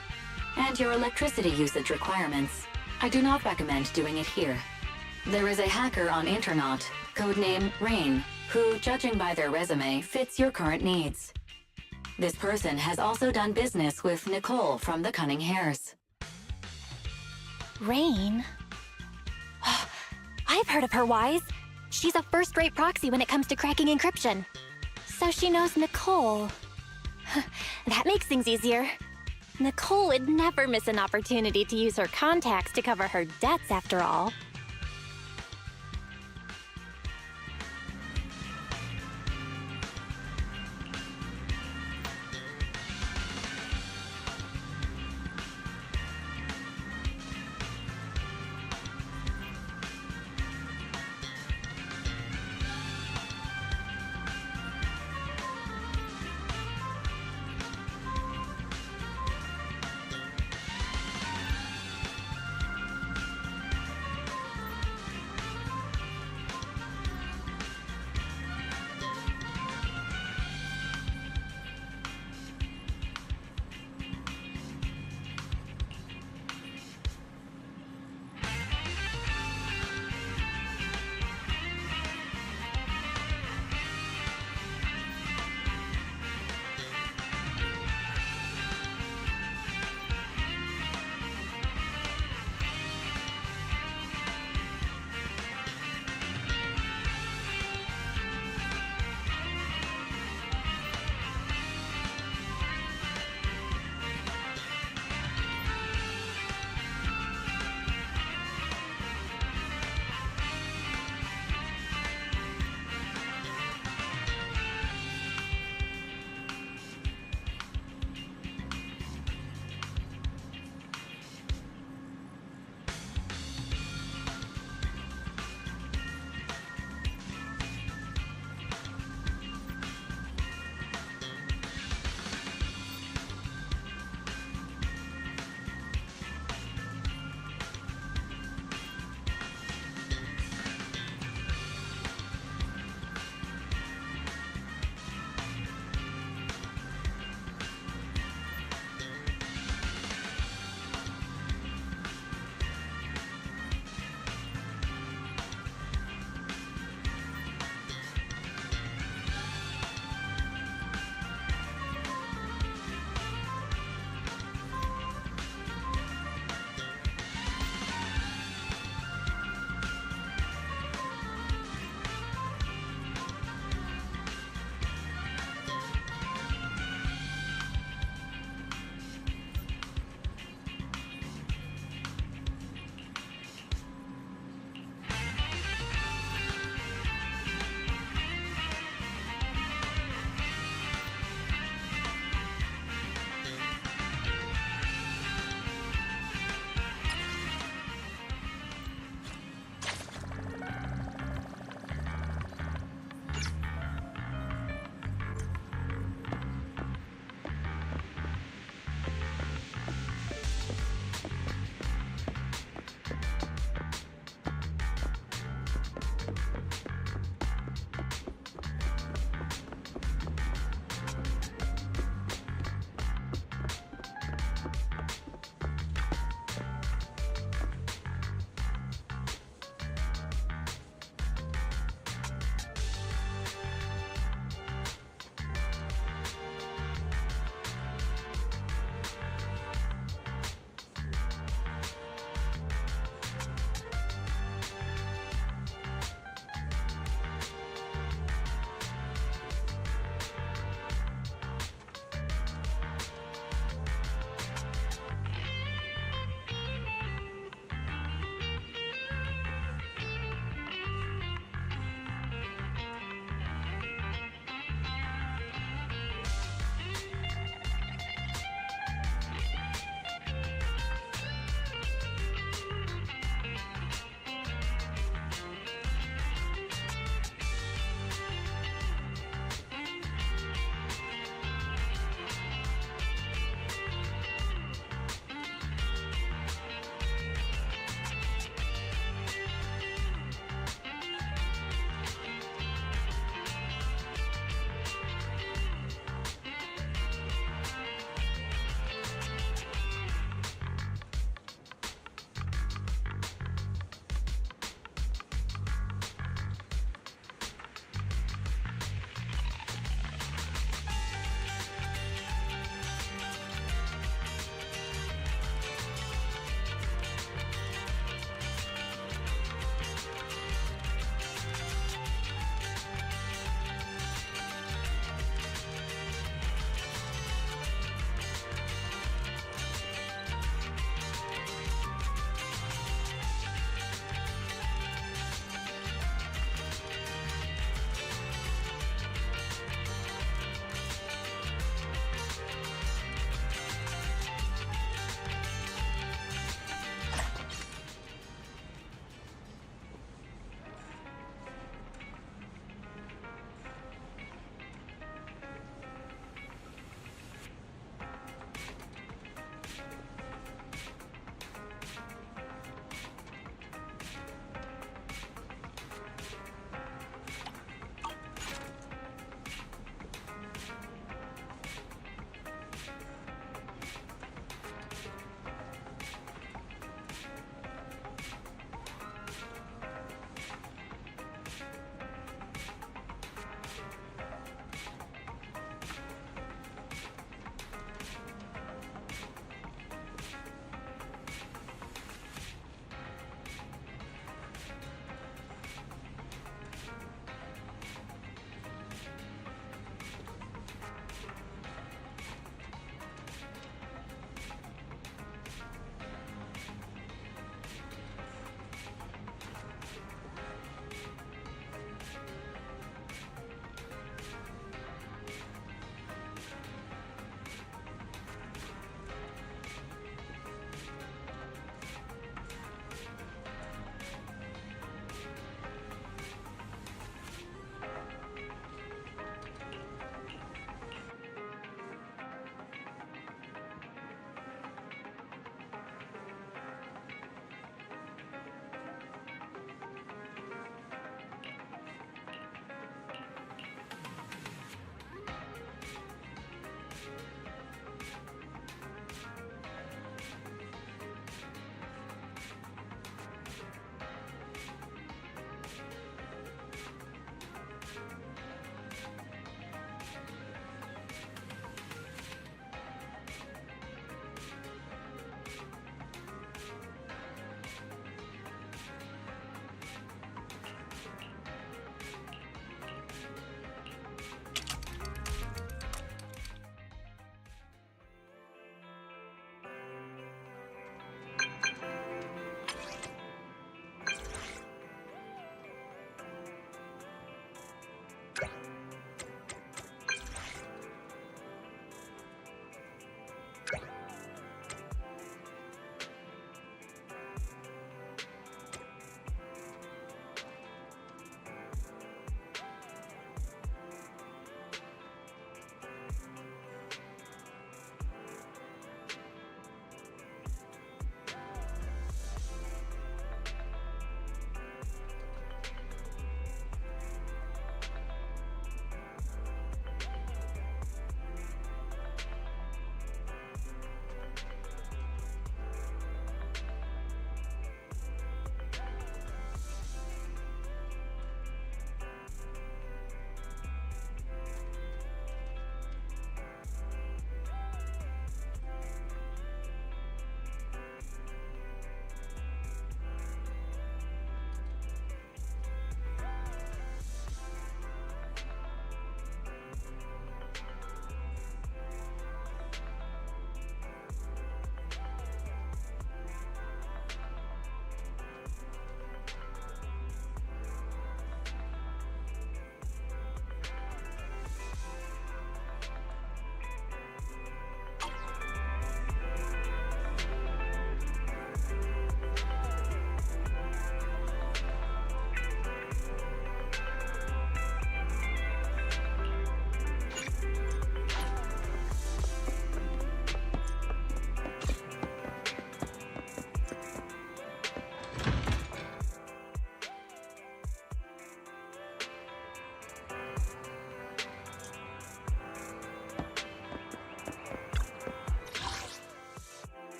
and your electricity usage requirements, I do not recommend doing it here. There is a hacker on Internaut, codename Rain, who, judging by their resume, fits your current needs. This person has also done business with Nicole from the Cunning Hares. Rain? I've heard of her, Wise. She's a first-rate proxy when it comes to cracking encryption. So she knows Nicole. That makes things easier. Nicole would never miss an opportunity to use her contacts to cover her debts, after all.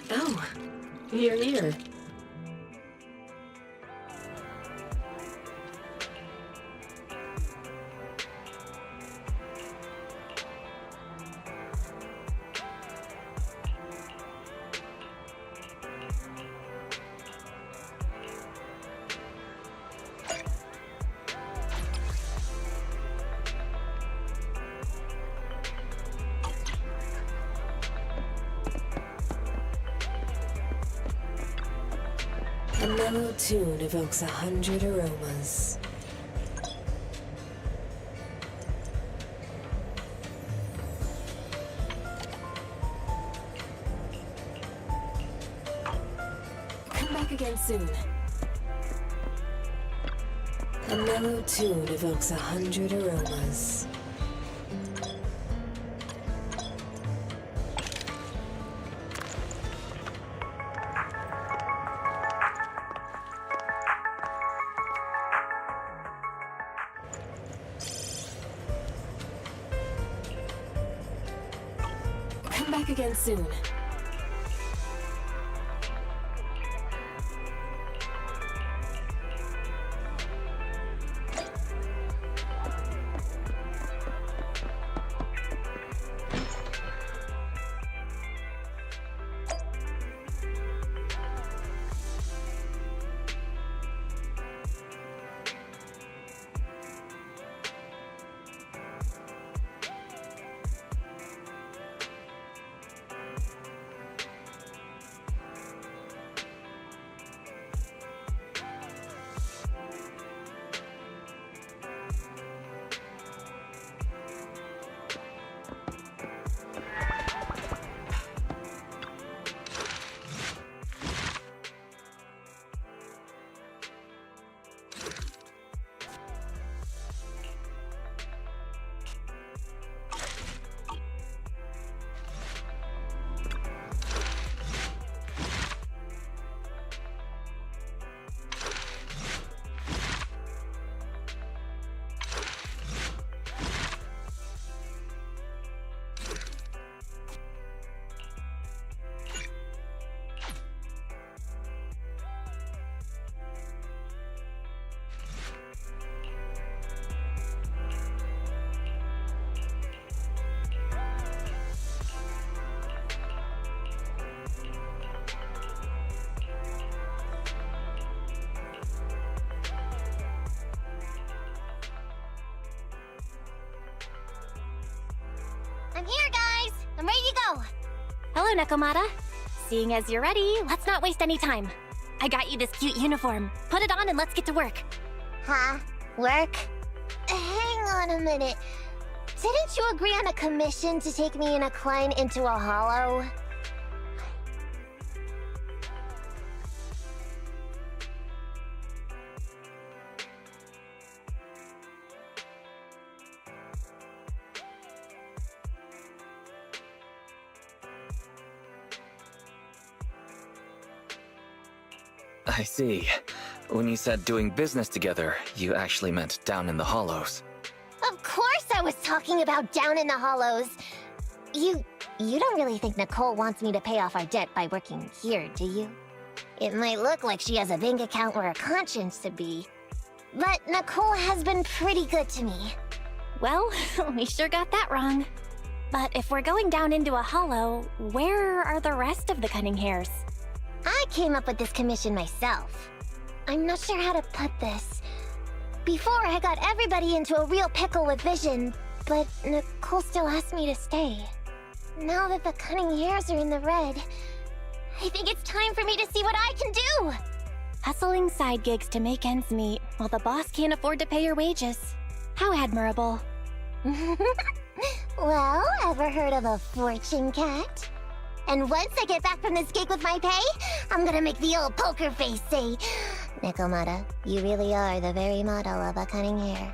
Oh, you're here. A mellow tune evokes 100 aromas. Come back again soon. A mellow tune evokes 100 aromas. Come back again soon. I'm here, guys! I'm ready to go! Hello, Nekomata. Seeing as you're ready, let's not waste any time. I got you this cute uniform. Put it on and let's get to work. Huh? Work? Hang on a minute. Didn't you agree on a commission to take me and a client into a hollow? I see. When you said doing business together, you actually meant down in the hollows. Of course I was talking about down in the hollows. You don't really think Nicole wants me to pay off our debt by working here, do you? It might look like she has a bank account where her conscience should be. But Nicole has been pretty good to me. Well, we sure got that wrong. But if we're going down into a hollow, where are the rest of the cunning hairs? I came up with this commission myself. I'm not sure how to put this. Before, I got everybody into a real pickle with vision, but Nicole still asked me to stay. Now that the cunning hairs are in the red, I think it's time for me to see what I can do! Hustling side gigs to make ends meet, while the boss can't afford to pay your wages. How admirable. Well, ever heard of a fortune cat? And once I get back from this gig with my pay, I'm gonna make the old poker face say, Nekomata, you really are the very model of a cunning hair.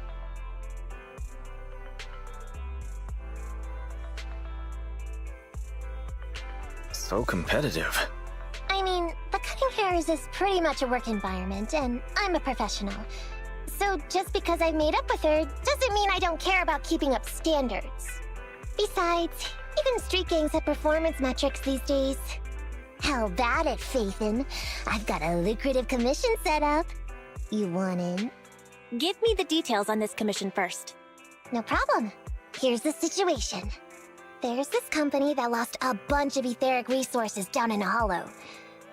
So competitive. I mean, the cunning hairs is pretty much a work environment, and I'm a professional. So just because I've made up with her, doesn't mean I don't care about keeping up standards. Besides, even street gangs have performance metrics these days. How about it, Faithin? I've got a lucrative commission set up. You want in? Give me the details on this commission first. No problem. Here's the situation. There's this company that lost a bunch of etheric resources down in a hollow.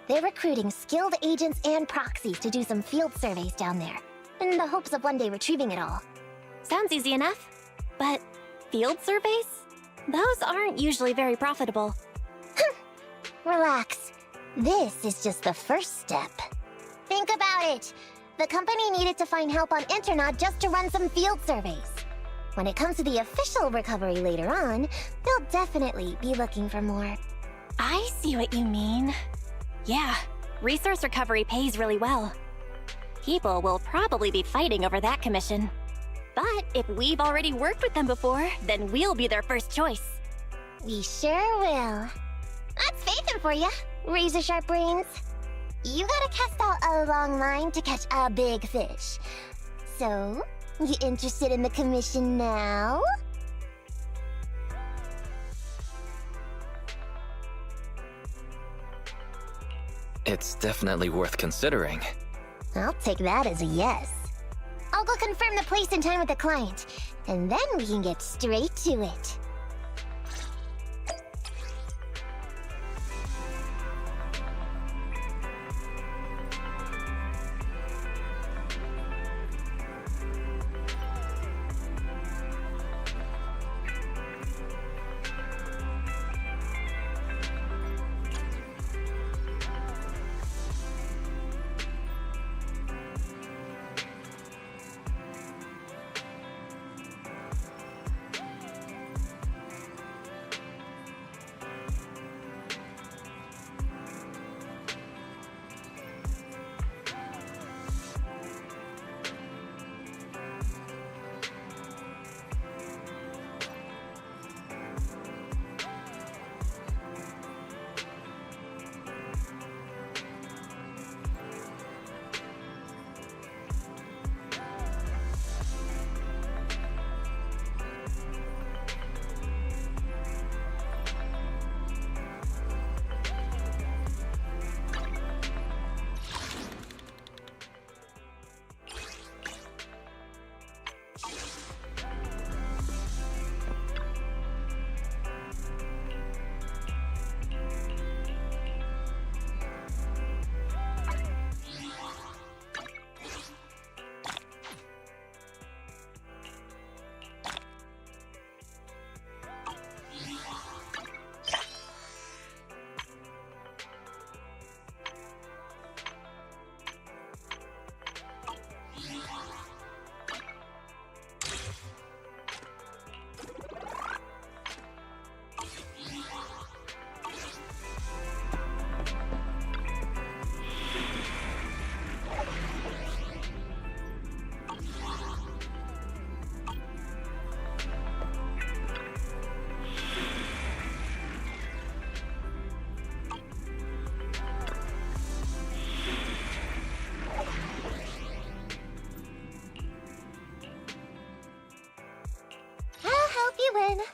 They're recruiting skilled agents and proxies to do some field surveys down there, in the hopes of one day retrieving it all. Sounds easy enough. But field surveys? Those aren't usually very profitable. Relax. This is just the first step. Think about it. The company needed to find help on Internaut just to run some field surveys. When it comes to the official recovery later on, they'll definitely be looking for more. I see what you mean. Yeah, resource recovery pays really well. People will probably be fighting over that commission. But if we've already worked with them before, then we'll be their first choice. We sure will. That's Faithin for ya, razor-sharp brains. You gotta cast out a long line to catch a big fish. So, you interested in the commission now? It's definitely worth considering. I'll take that as a yes. I'll go confirm the place and time with the client, and then we can get straight to it.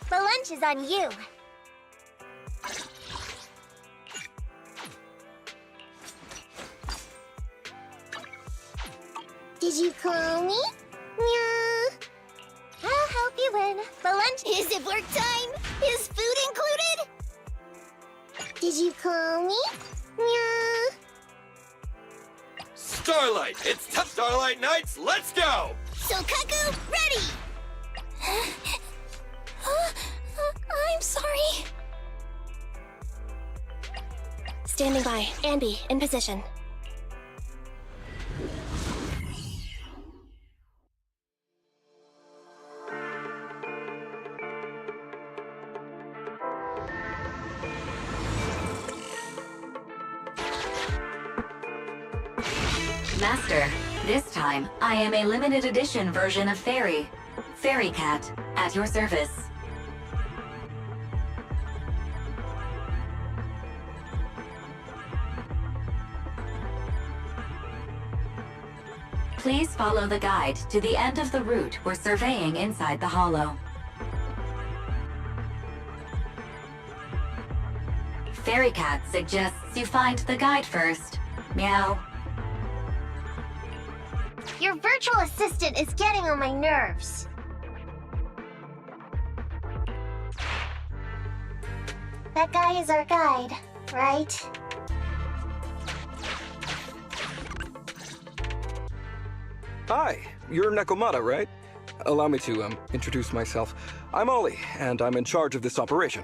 The lunch is on you. Did you call me? Yeah. I'll help you win. The lunch is it work time? Is food included? Did you call me? Yeah. Starlight! It's tough Starlight Nights! Let's go! Sokaku, ready! I'm sorry. Standing by. Anby, in position. Master, this time, I am a limited edition version of Fairy. Fairy Cat, at your service. Please follow the guide to the end of the route we're surveying inside the hollow. fairy cat suggests you find the guide first. Meow. Your virtual assistant is getting on my nerves. That guy is our guide, right? Hi, you're Nekomata, right? Allow me to, introduce myself. I'm Ollie, and I'm in charge of this operation.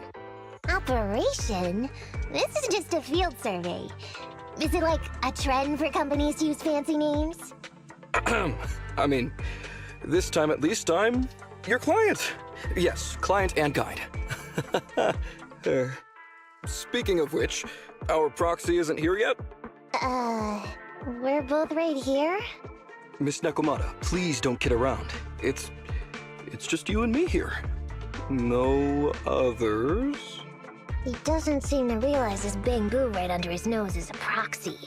Operation? This is just a field survey. Is it like a trend for companies to use fancy names? I mean, this time at least I'm your client. Yes, client and guide. Speaking of which, our proxy isn't here yet? We're both right here? Miss Nekomata, please don't kid around. It's just you and me here. No others? He doesn't seem to realize this bamboo right under his nose is a proxy.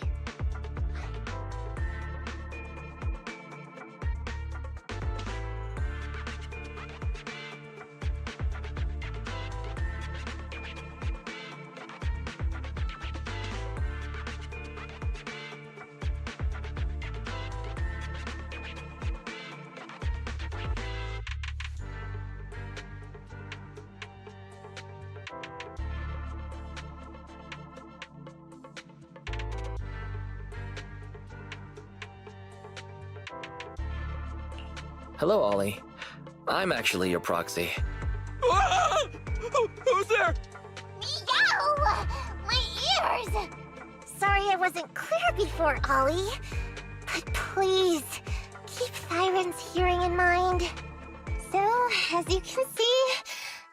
Hello, Ollie. I'm actually your proxy. Who's there? Meow! My ears! Sorry I wasn't clear before, Ollie. But please, keep Thyron's hearing in mind. So, as you can see,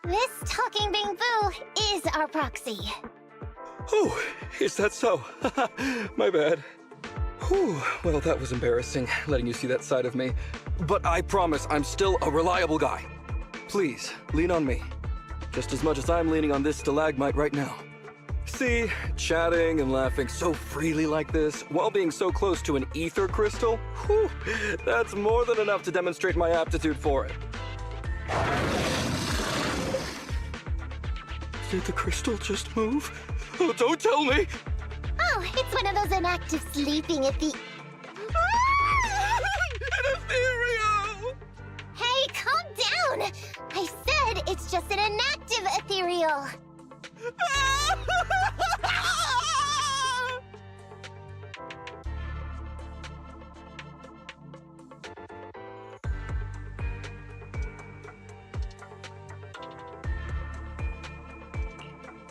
this talking bamboo is our proxy. Oh, is that so? My bad. Whew, well, that was embarrassing, letting you see that side of me. But I promise I'm still a reliable guy. Please, lean on me. Just as much as I'm leaning on this stalagmite right now. See, chatting and laughing so freely like this, while being so close to an ether crystal, whew, that's more than enough to demonstrate my aptitude for it. Did the crystal just move? Oh, don't tell me! Oh, it's one of those inactive sleeping An ethereal! Hey, calm down! I said it's just an inactive ethereal.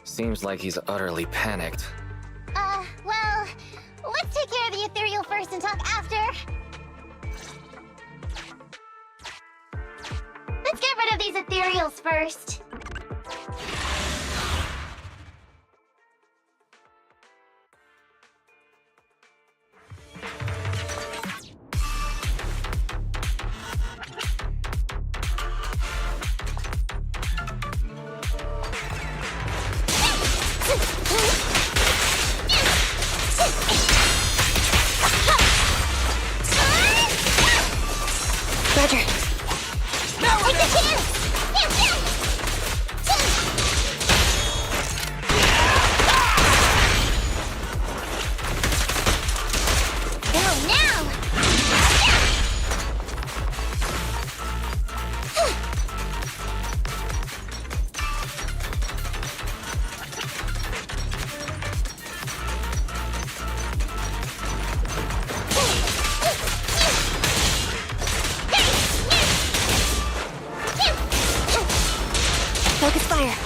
Seems like he's utterly panicked. Well, let's take care of the ethereal first and talk after. Let's get rid of these ethereals first. Roger. Now we're the chance! Focus fire.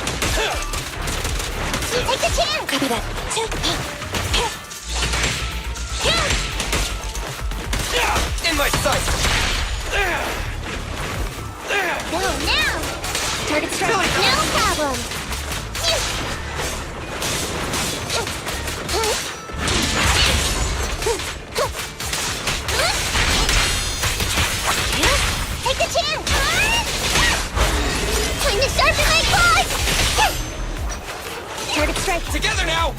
Take the chance! Copy that. In my sight! Go now! Target strike. No problem. Take the chance! Time to sharpen my claws! Target strike. Together now!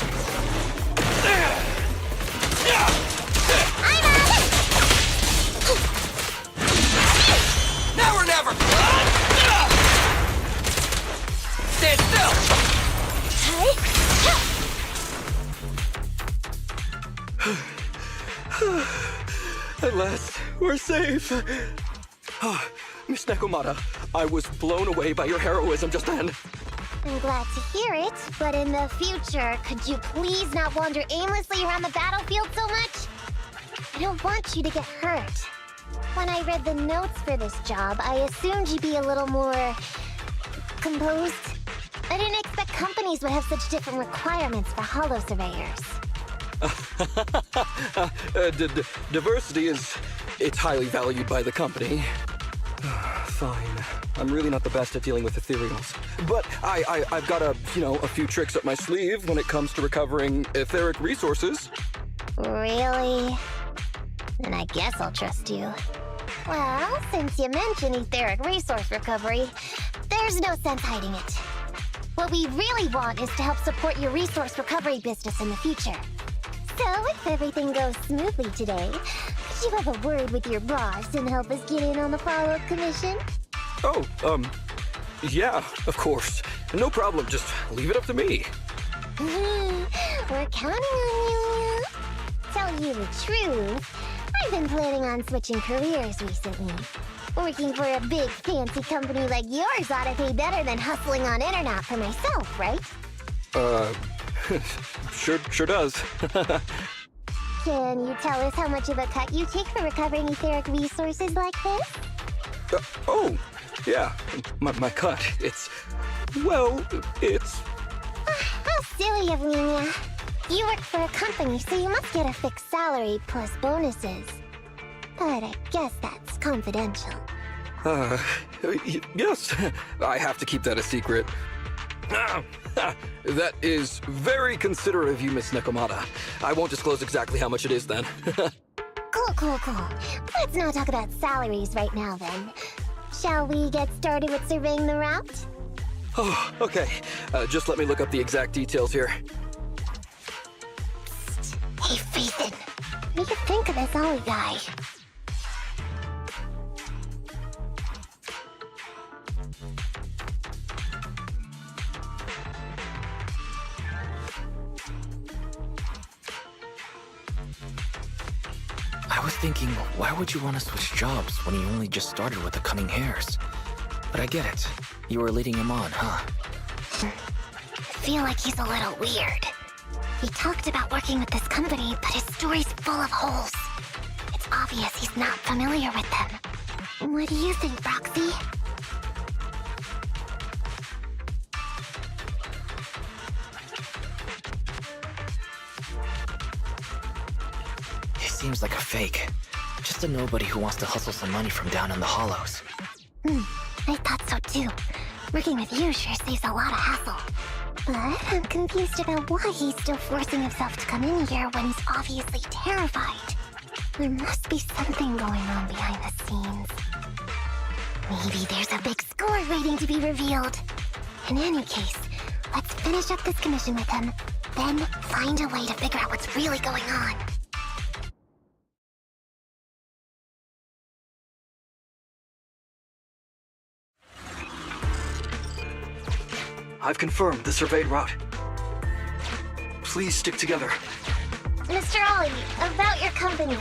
I'm out! Now or never! Stand still! We're safe. Miss Nekomata, I was blown away by your heroism just then. I'm glad to hear it, but in the future, could you please not wander aimlessly around the battlefield so much? I don't want you to get hurt. When I read the notes for this job, I assumed you'd be a little more... composed. I didn't expect companies would have such different requirements for holo surveyors. Diversity it's highly valued by the company. Fine. I'm really not the best at dealing with ethereals. But I've got a few tricks up my sleeve when it comes to recovering etheric resources. Really? Then I guess I'll trust you. Well, since you mentioned etheric resource recovery, there's no sense hiding it. What we really want is to help support your resource recovery business in the future. So, if everything goes smoothly today, could you have a word with your boss and help us get in on the follow-up commission? Oh, yeah, of course. No problem, just leave it up to me. We're counting on you. Tell you the truth, I've been planning on switching careers recently. Working for a big, fancy company like yours ought to pay better than hustling on internet for myself, right? Sure does. Can you tell us how much of a cut you take for recovering etheric resources like this? Oh, yeah, my cut. It's... How silly of me, Mia. You work for a company, so you must get a fixed salary plus bonuses. But I guess that's confidential. Yes. I have to keep that a secret. That is very considerate of you, Miss Nekomata. I won't disclose exactly how much it is then. Cool. Let's not talk about salaries right now then. Shall we get started with surveying the route? Oh, okay. Just let me look up the exact details here. Hey, Ethan. What do you think of this Ollie guy? I was thinking, why would you want to switch jobs when you only just started with the cunning hairs? But I get it. You were leading him on, huh? I feel like he's a little weird. He talked about working with this company, but his story's full of holes. It's obvious he's not familiar with them. What do you think, Roxy? He seems like a fake. Just a nobody who wants to hustle some money from down in the hollows. I thought so too. Working with you sure saves a lot of hassle. But I'm confused about why he's still forcing himself to come in here when he's obviously terrified. There must be something going on behind the scenes. Maybe there's a big score waiting to be revealed. In any case, let's finish up this commission with him, then find a way to figure out what's really going on. I've confirmed the surveyed route. Please stick together. Mr. Ollie, about your company.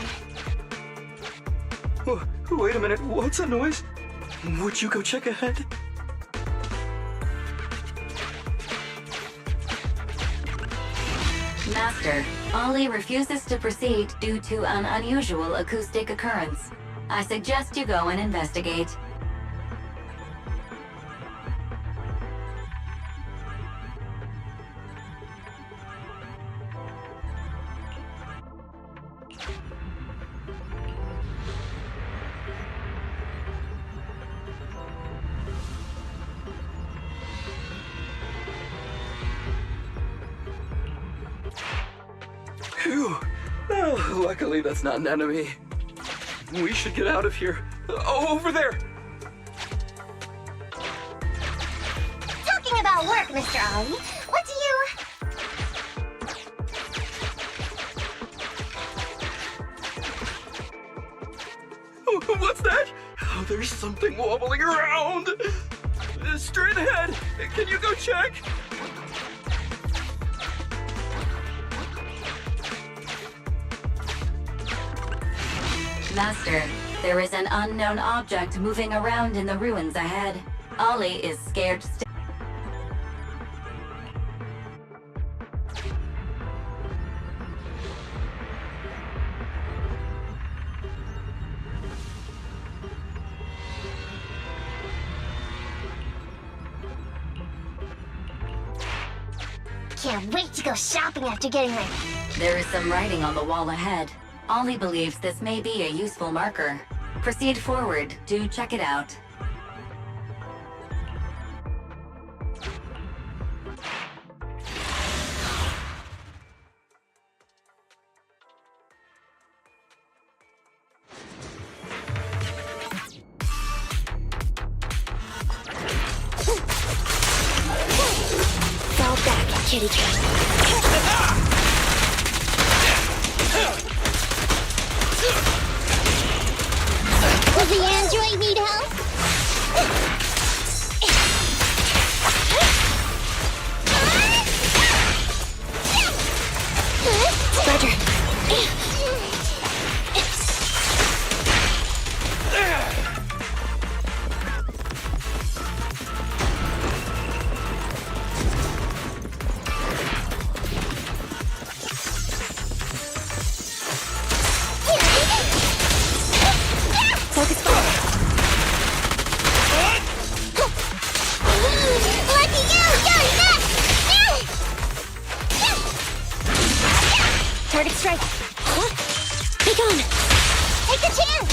Wait a minute, what's that noise? Would you go check ahead? Master, Ollie refuses to proceed due to an unusual acoustic occurrence. I suggest you go and investigate. Phew. Oh, luckily that's not an enemy. We should get out of here. Oh, over there! Talking about work, Mr. Ollie, what do you... What's that? Oh, there's something wobbling around! Straight ahead! Can you go check? Master, There is an unknown object moving around in the ruins ahead. Ollie is scared still. Can't wait to go shopping after getting ready. There is some writing on the wall ahead. Ollie believes this may be a useful marker. Proceed forward to check it out. Fall back, kitty cat. Does the android need help? Roger. Focus fire. Lucky you! You're next! Target strike. Be gone. Take the chance.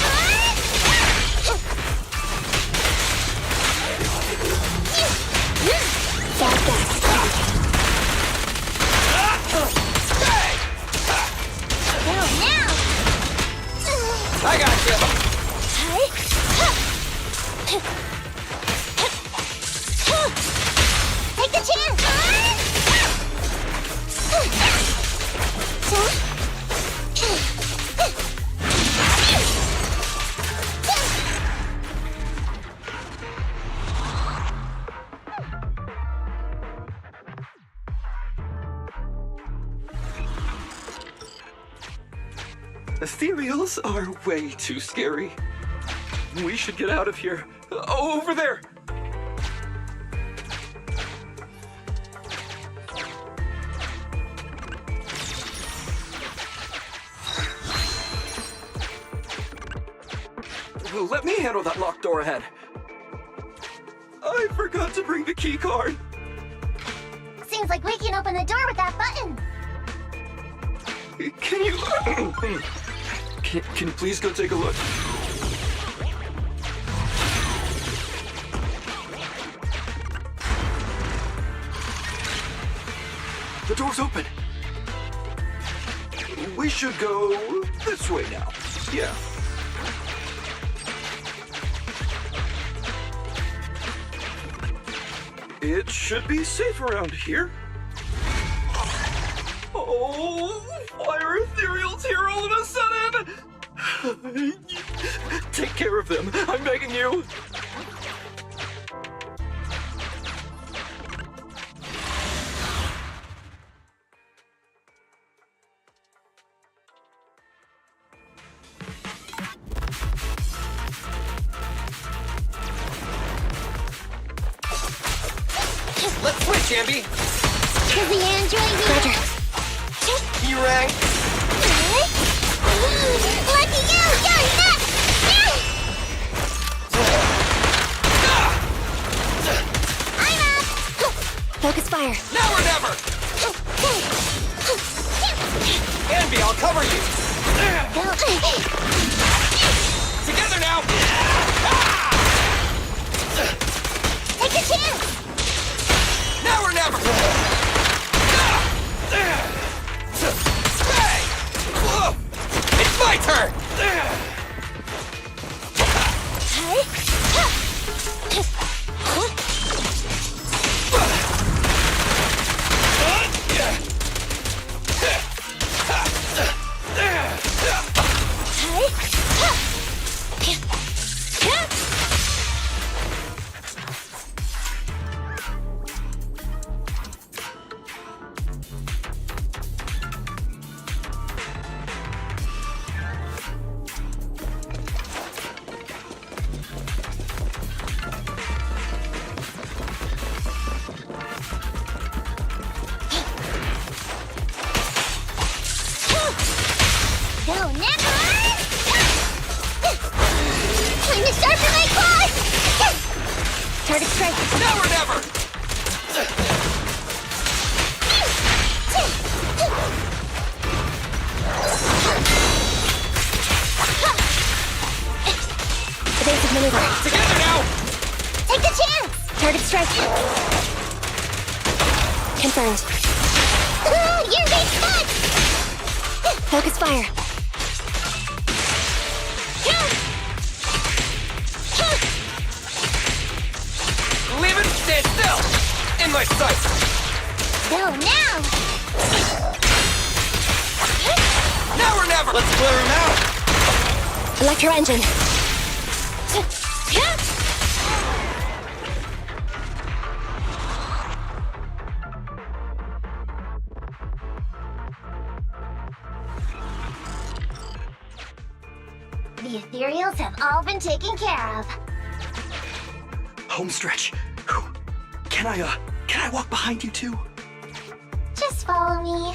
Fall back. Now. I got you. Take the chance! Ethereals are way too scary. We should get out of here. Over there! Let me handle that locked door ahead. I forgot to bring the key card. Seems like we can open the door with that button. Can you... can you please go take a look? The door's open. We should go this way now. Yeah. It should be safe around here. Oh, why are ethereals here all of a sudden? Take care of them, I'm begging you. Let's switch, Ambi. Does the android need Roger. You rang. Lucky you! You're next! I'm up! Focus fire. Now or never. Ambi, I'll cover you. Together now. Take a chance! Now or never. It's my turn. Target strike. Now or never! Evasive maneuver. Together now! Take the chance! Target strike. Confirmed. You're being spot! Focus fire. Leave it, stand still! In my sight! Go now! Now or never! Let's clear him out! Electro engine. The ethereals have all been taken care of. Home stretch. Can I walk behind you too? Just follow me.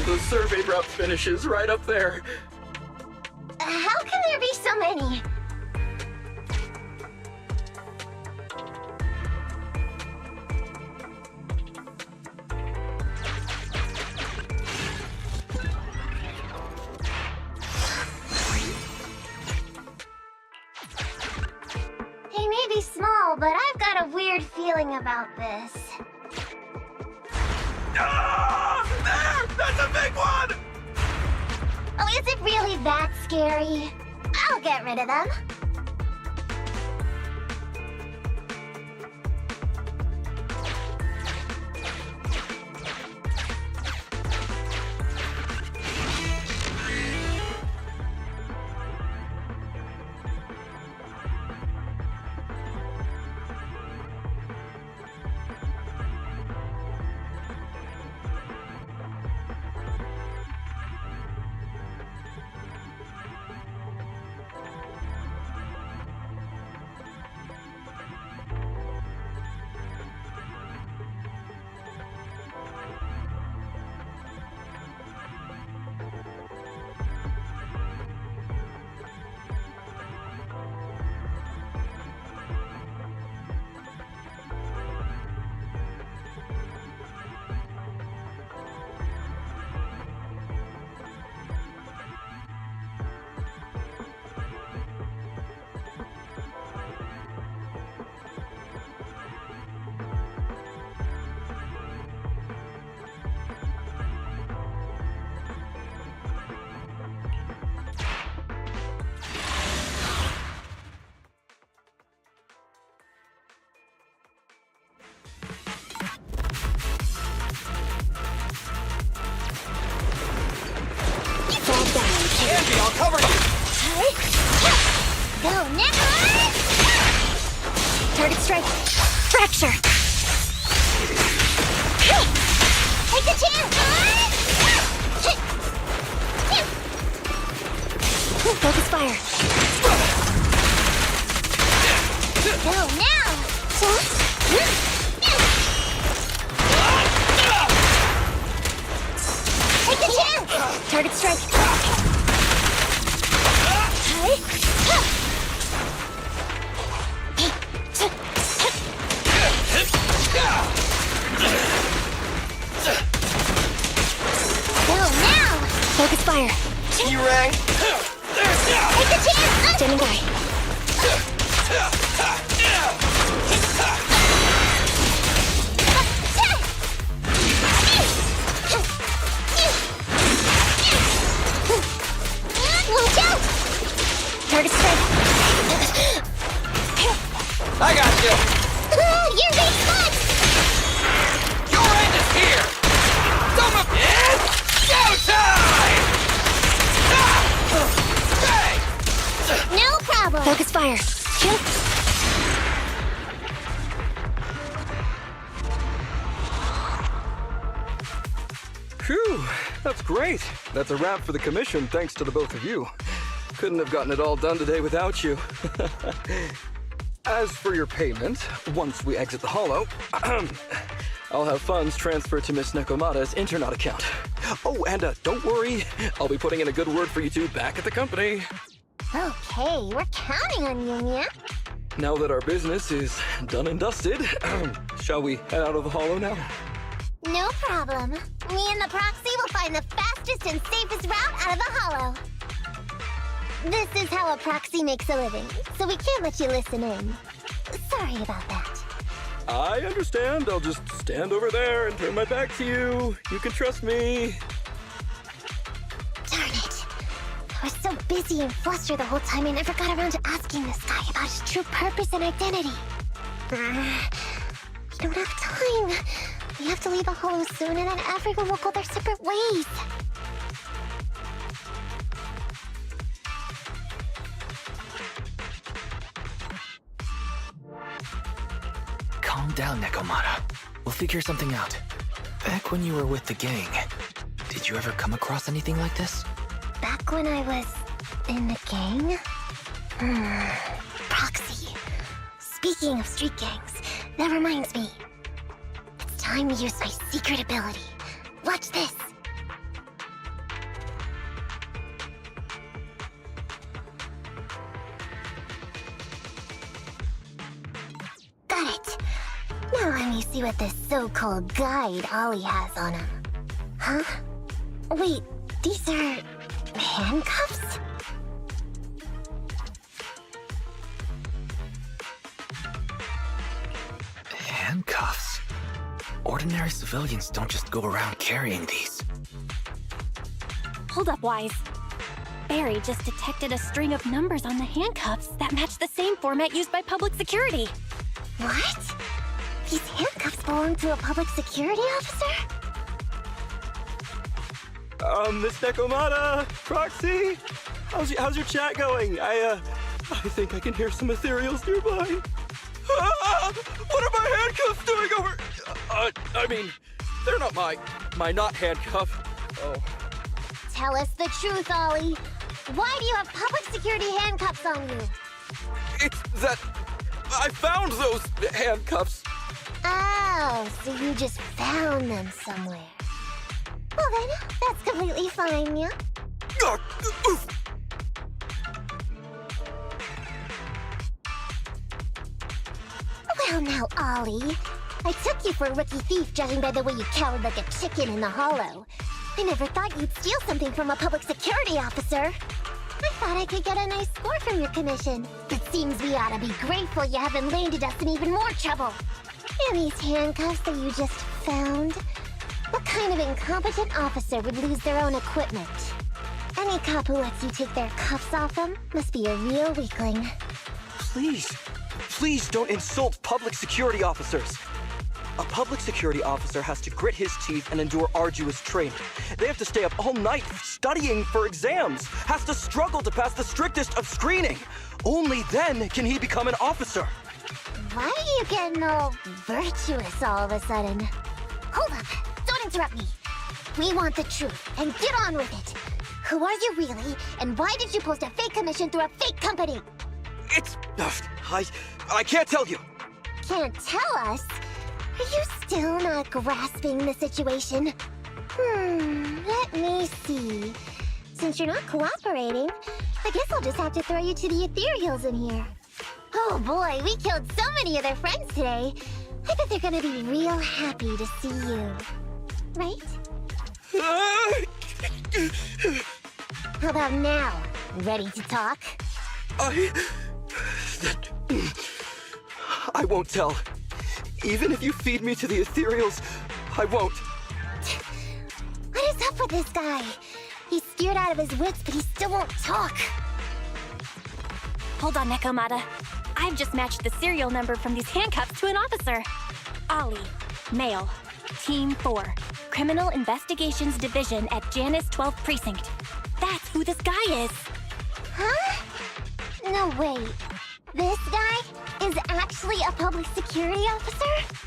The survey route finishes right up there. How can there be so many? They may be small, but I've got a weird feeling about this. There! That's a big one! Oh, is it really that scary? I'll get rid of them. Andy, I'll cover you! Go, Nicholas! Target strike. Fracture. a chance! Focus fire. Go now! Take the chance! Target strike. Go now! Focus fire. T-Rang! Take the chance! Standing by. Watch out! Target strike. I got you! You're being spot! Your end is here! It's showtime! No problem! Focus fire. Kill. Phew, that's great. That's a wrap for the commission, thanks to the both of you. Couldn't have gotten it all done today without you. As for your payment, once we exit the Hollow, I'll have funds transferred to Miss Nekomata's Internet account. Oh, and don't worry, I'll be putting in a good word for you two back at the company. Okay, we're counting on you, Nya. Now that our business is done and dusted, shall we head out of the Hollow now? No problem. Me and the proxy will find the fastest and safest route out of the Hollow. This is how a proxy makes a living, so we can't let you listen in. Sorry about that. I understand. I'll just stand over there and turn my back to you. You can trust me. Darn it. I was so busy and flustered the whole time I never got around to asking this guy about his true purpose and identity. We don't have time. We have to leave the Hollow soon, and then everyone will go their separate ways. Calm down, Nekomata. We'll figure something out. Back when you were with the gang, did you ever come across anything like this? Back when I was in the gang? Proxy. Speaking of street gangs, that reminds me. It's time to use my secret ability. Watch this. Got it. Now let me see what this so-called guide Ollie has on him. Huh? Wait, these are handcuffs? Handcuffs? Ordinary civilians don't just go around carrying these. Hold up, Wise. Barry just detected a string of numbers on the handcuffs that match the same format used by public security. What? These handcuffs belong to a public security officer? Miss Nekomata, Proxy, how's your chat going? I think I can hear some ethereals nearby. What are my handcuffs doing over? I mean, they're not my not handcuff. Oh. Tell us the truth, Ollie. Why do you have public security handcuffs on you? It's that I found those handcuffs. Oh, so you just found them somewhere. Well then, that's completely fine, yeah? Well now, Ollie. I took you for a rookie thief judging by the way you cowered like a chicken in the Hollow. I never thought you'd steal something from a public security officer. I thought I could get a nice score from your commission. It seems we ought to be grateful you haven't landed us in even more trouble. And these handcuffs that you just found? What kind of incompetent officer would lose their own equipment? Any cop who lets you take their cuffs off them must be a real weakling. Please don't insult public security officers. A public security officer has to grit his teeth and endure arduous training. They have to stay up all night studying for exams, has to struggle to pass the strictest of screening. Only then can he become an officer. Why are you getting all virtuous all of a sudden? Hold up, don't interrupt me. We want the truth, and get on with it. Who are you really, and why did you post a fake commission through a fake company? It's... I can't tell you. Can't tell us? Are you still not grasping the situation? Let me see. Since you're not cooperating, I guess I'll just have to throw you to the ethereals in here. Oh boy, we killed so many of their friends today. I bet they're gonna be real happy to see you. Right? How about now? Ready to talk? I won't tell. Even if you feed me to the ethereals, I won't. What is up with this guy? He's scared out of his wits, but he still won't talk. Hold on, Nekomata. I've just matched the serial number from these handcuffs to an officer. Ollie, male, Team 4, Criminal Investigations Division at Janus 12th Precinct. That's who this guy is. Huh? No, wait. This guy is actually a public security officer?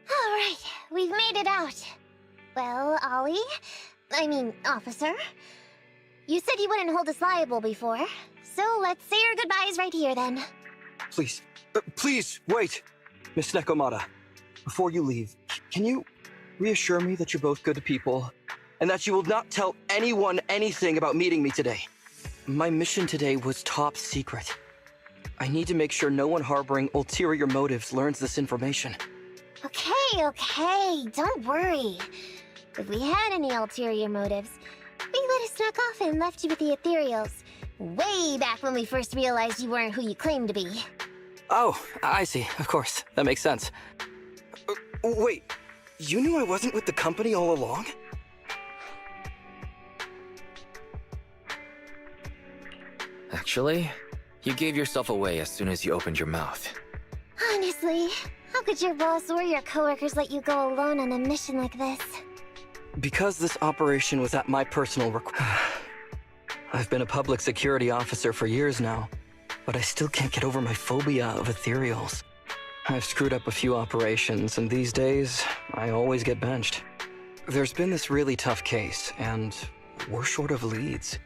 Alright, we've made it out. Well, officer. You said you wouldn't hold us liable before, so let's say our goodbyes right here then. Please, please, wait. Miss Nekomata, before you leave, can you reassure me that you're both good people, and that you will not tell anyone anything about meeting me today? My mission today was top secret. I need to make sure no one harboring ulterior motives learns this information. Okay, don't worry. If we had any ulterior motives, we would have snuck off and left you with the ethereals. Way back when we first realized you weren't who you claimed to be. Oh, I see. Of course. That makes sense. Wait, you knew I wasn't with the company all along? Actually, you gave yourself away as soon as you opened your mouth. Honestly, how could your boss or your coworkers let you go alone on a mission like this? Because this operation was at my personal request. I've been a public security officer for years now, but I still can't get over my phobia of ethereals. I've screwed up a few operations, and these days, I always get benched. There's been this really tough case, and we're short of leads.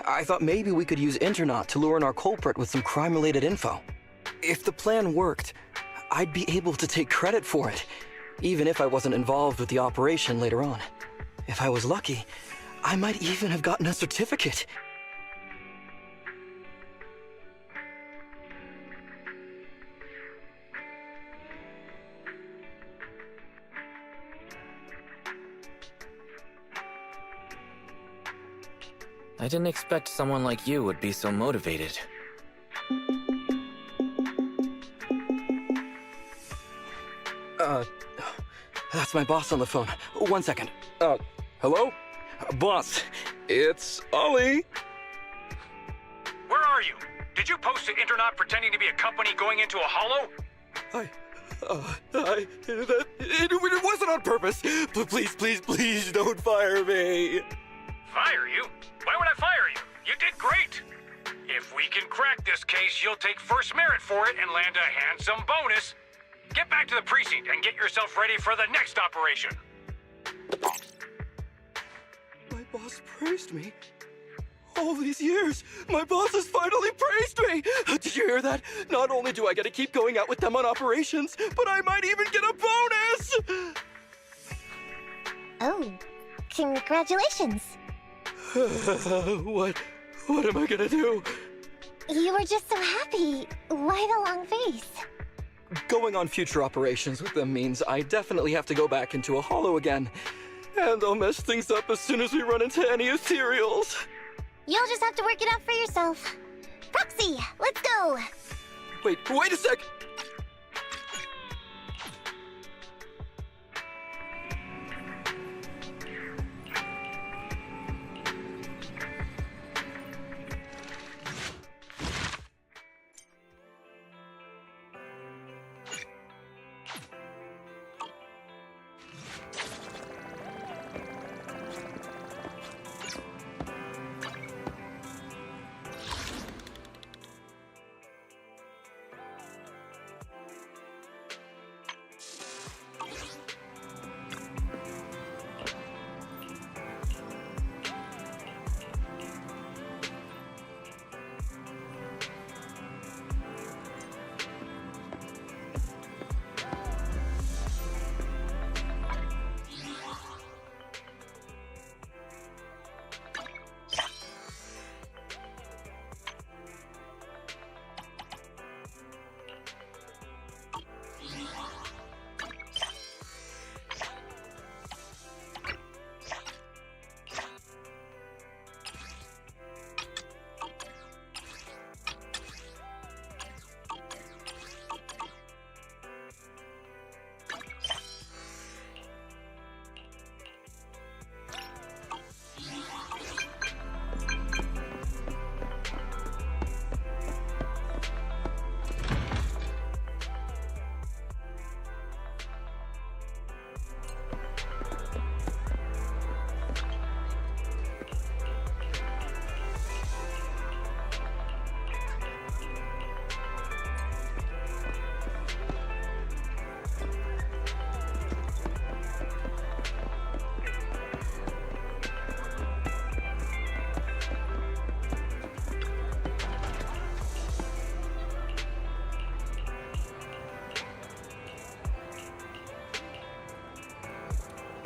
I thought maybe we could use Internaut to lure in our culprit with some crime-related info. If the plan worked, I'd be able to take credit for it, even if I wasn't involved with the operation later on. If I was lucky, I might even have gotten a certificate. I didn't expect someone like you would be so motivated. That's my boss on the phone. 1 second. Hello? Boss, it's Ollie. Where are you? Did you post to Internaut pretending to be a company going into a hollow? It wasn't on purpose. Please don't fire me. Fire you? Why would I fire you? You did great. If we can crack this case, you'll take first merit for it and land a handsome bonus. Get back to the precinct and get yourself ready for the next operation. My boss praised me. All these years, my boss has finally praised me! Did you hear that? Not only do I get to keep going out with them on operations, but I might even get a bonus! Oh, congratulations. What am I gonna do? You were just so happy. Why the long face? Going on future operations with them means I definitely have to go back into a hollow again. And I'll mess things up as soon as we run into any ethereals. You'll just have to work it out for yourself. Proxy, let's go! Wait a sec!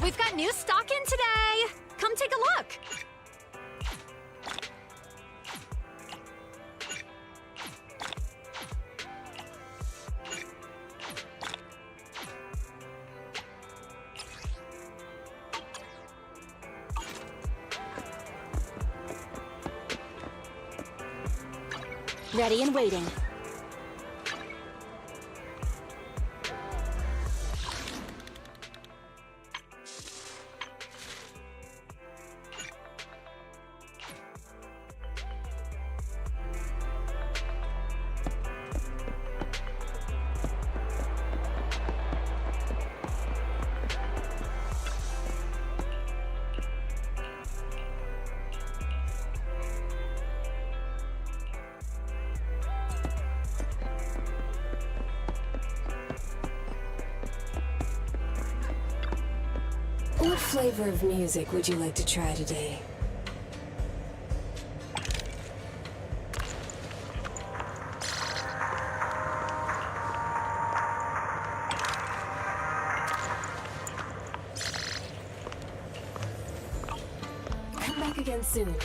We've got new stock in today! Come take a look! Ready and waiting. What flavor of music would you like to try today? Come back again soon.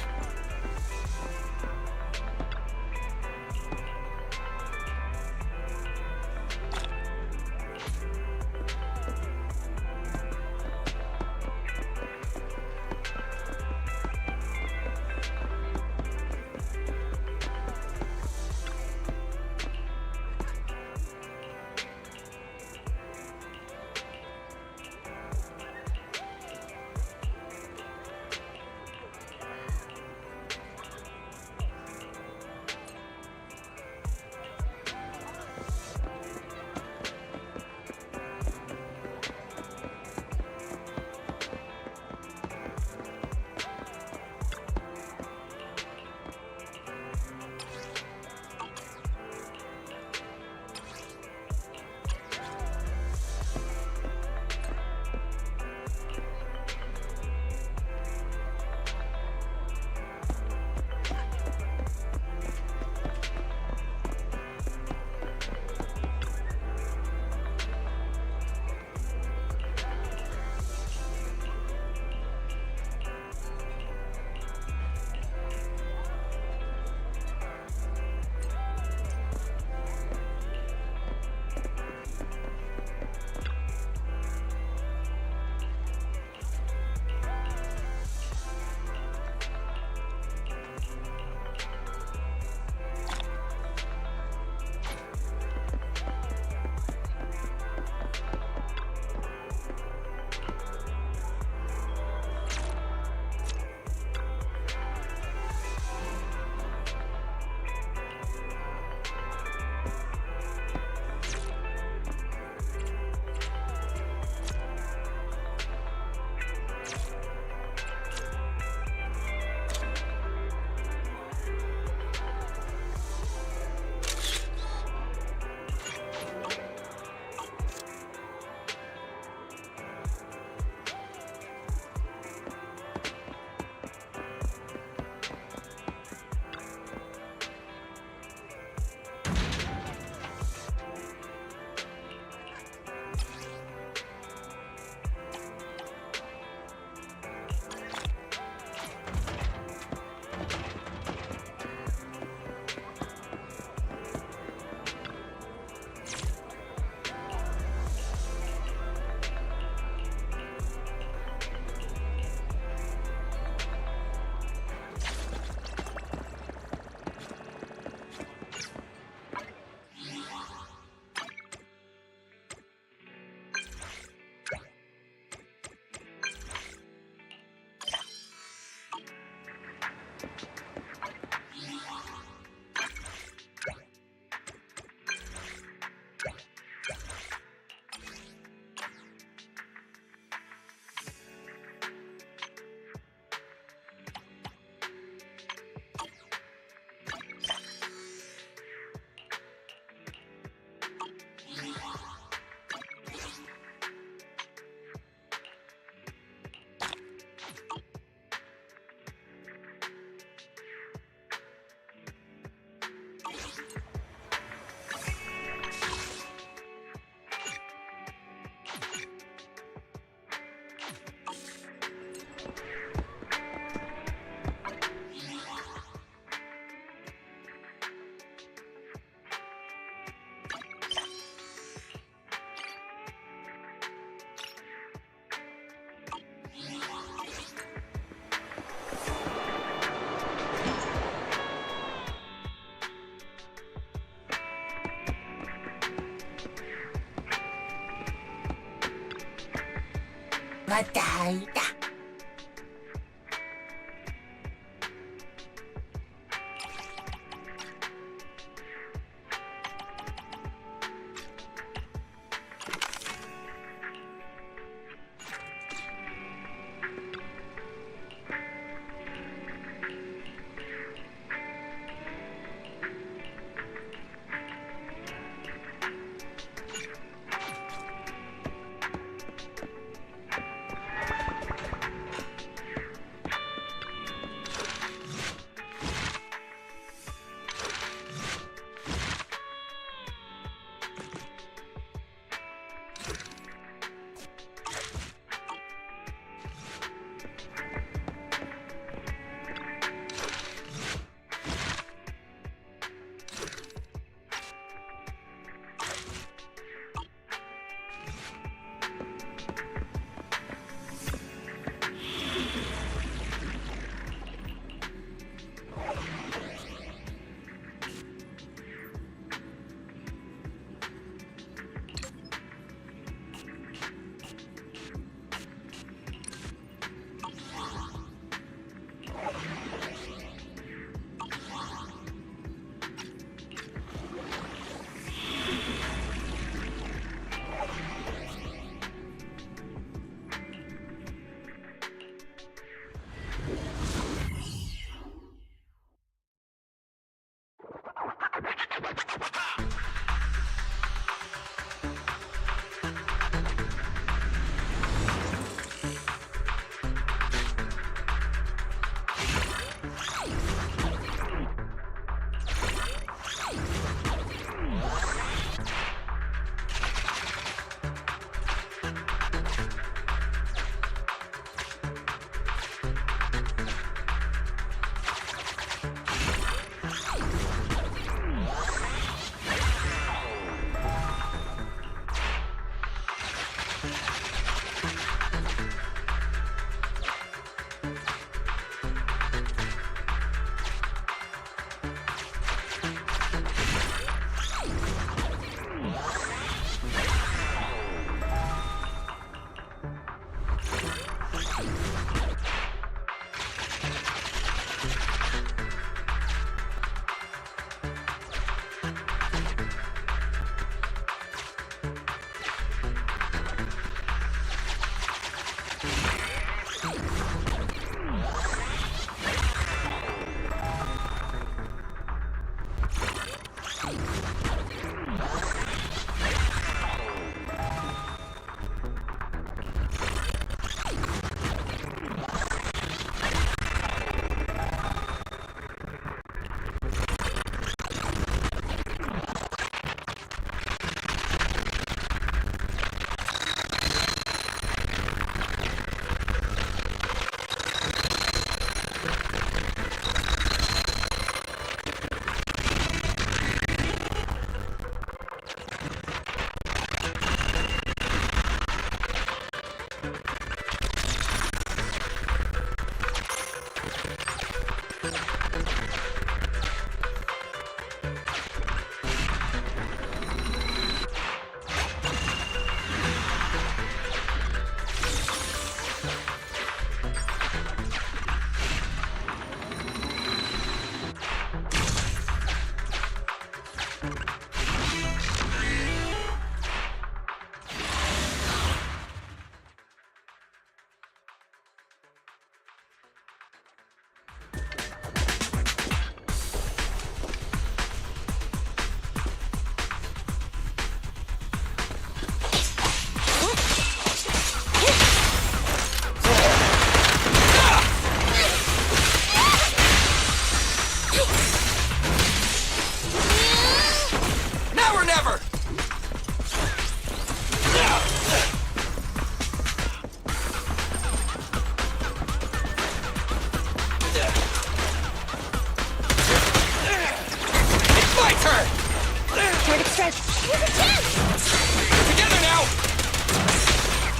羽ばたいた。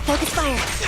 Focus fire.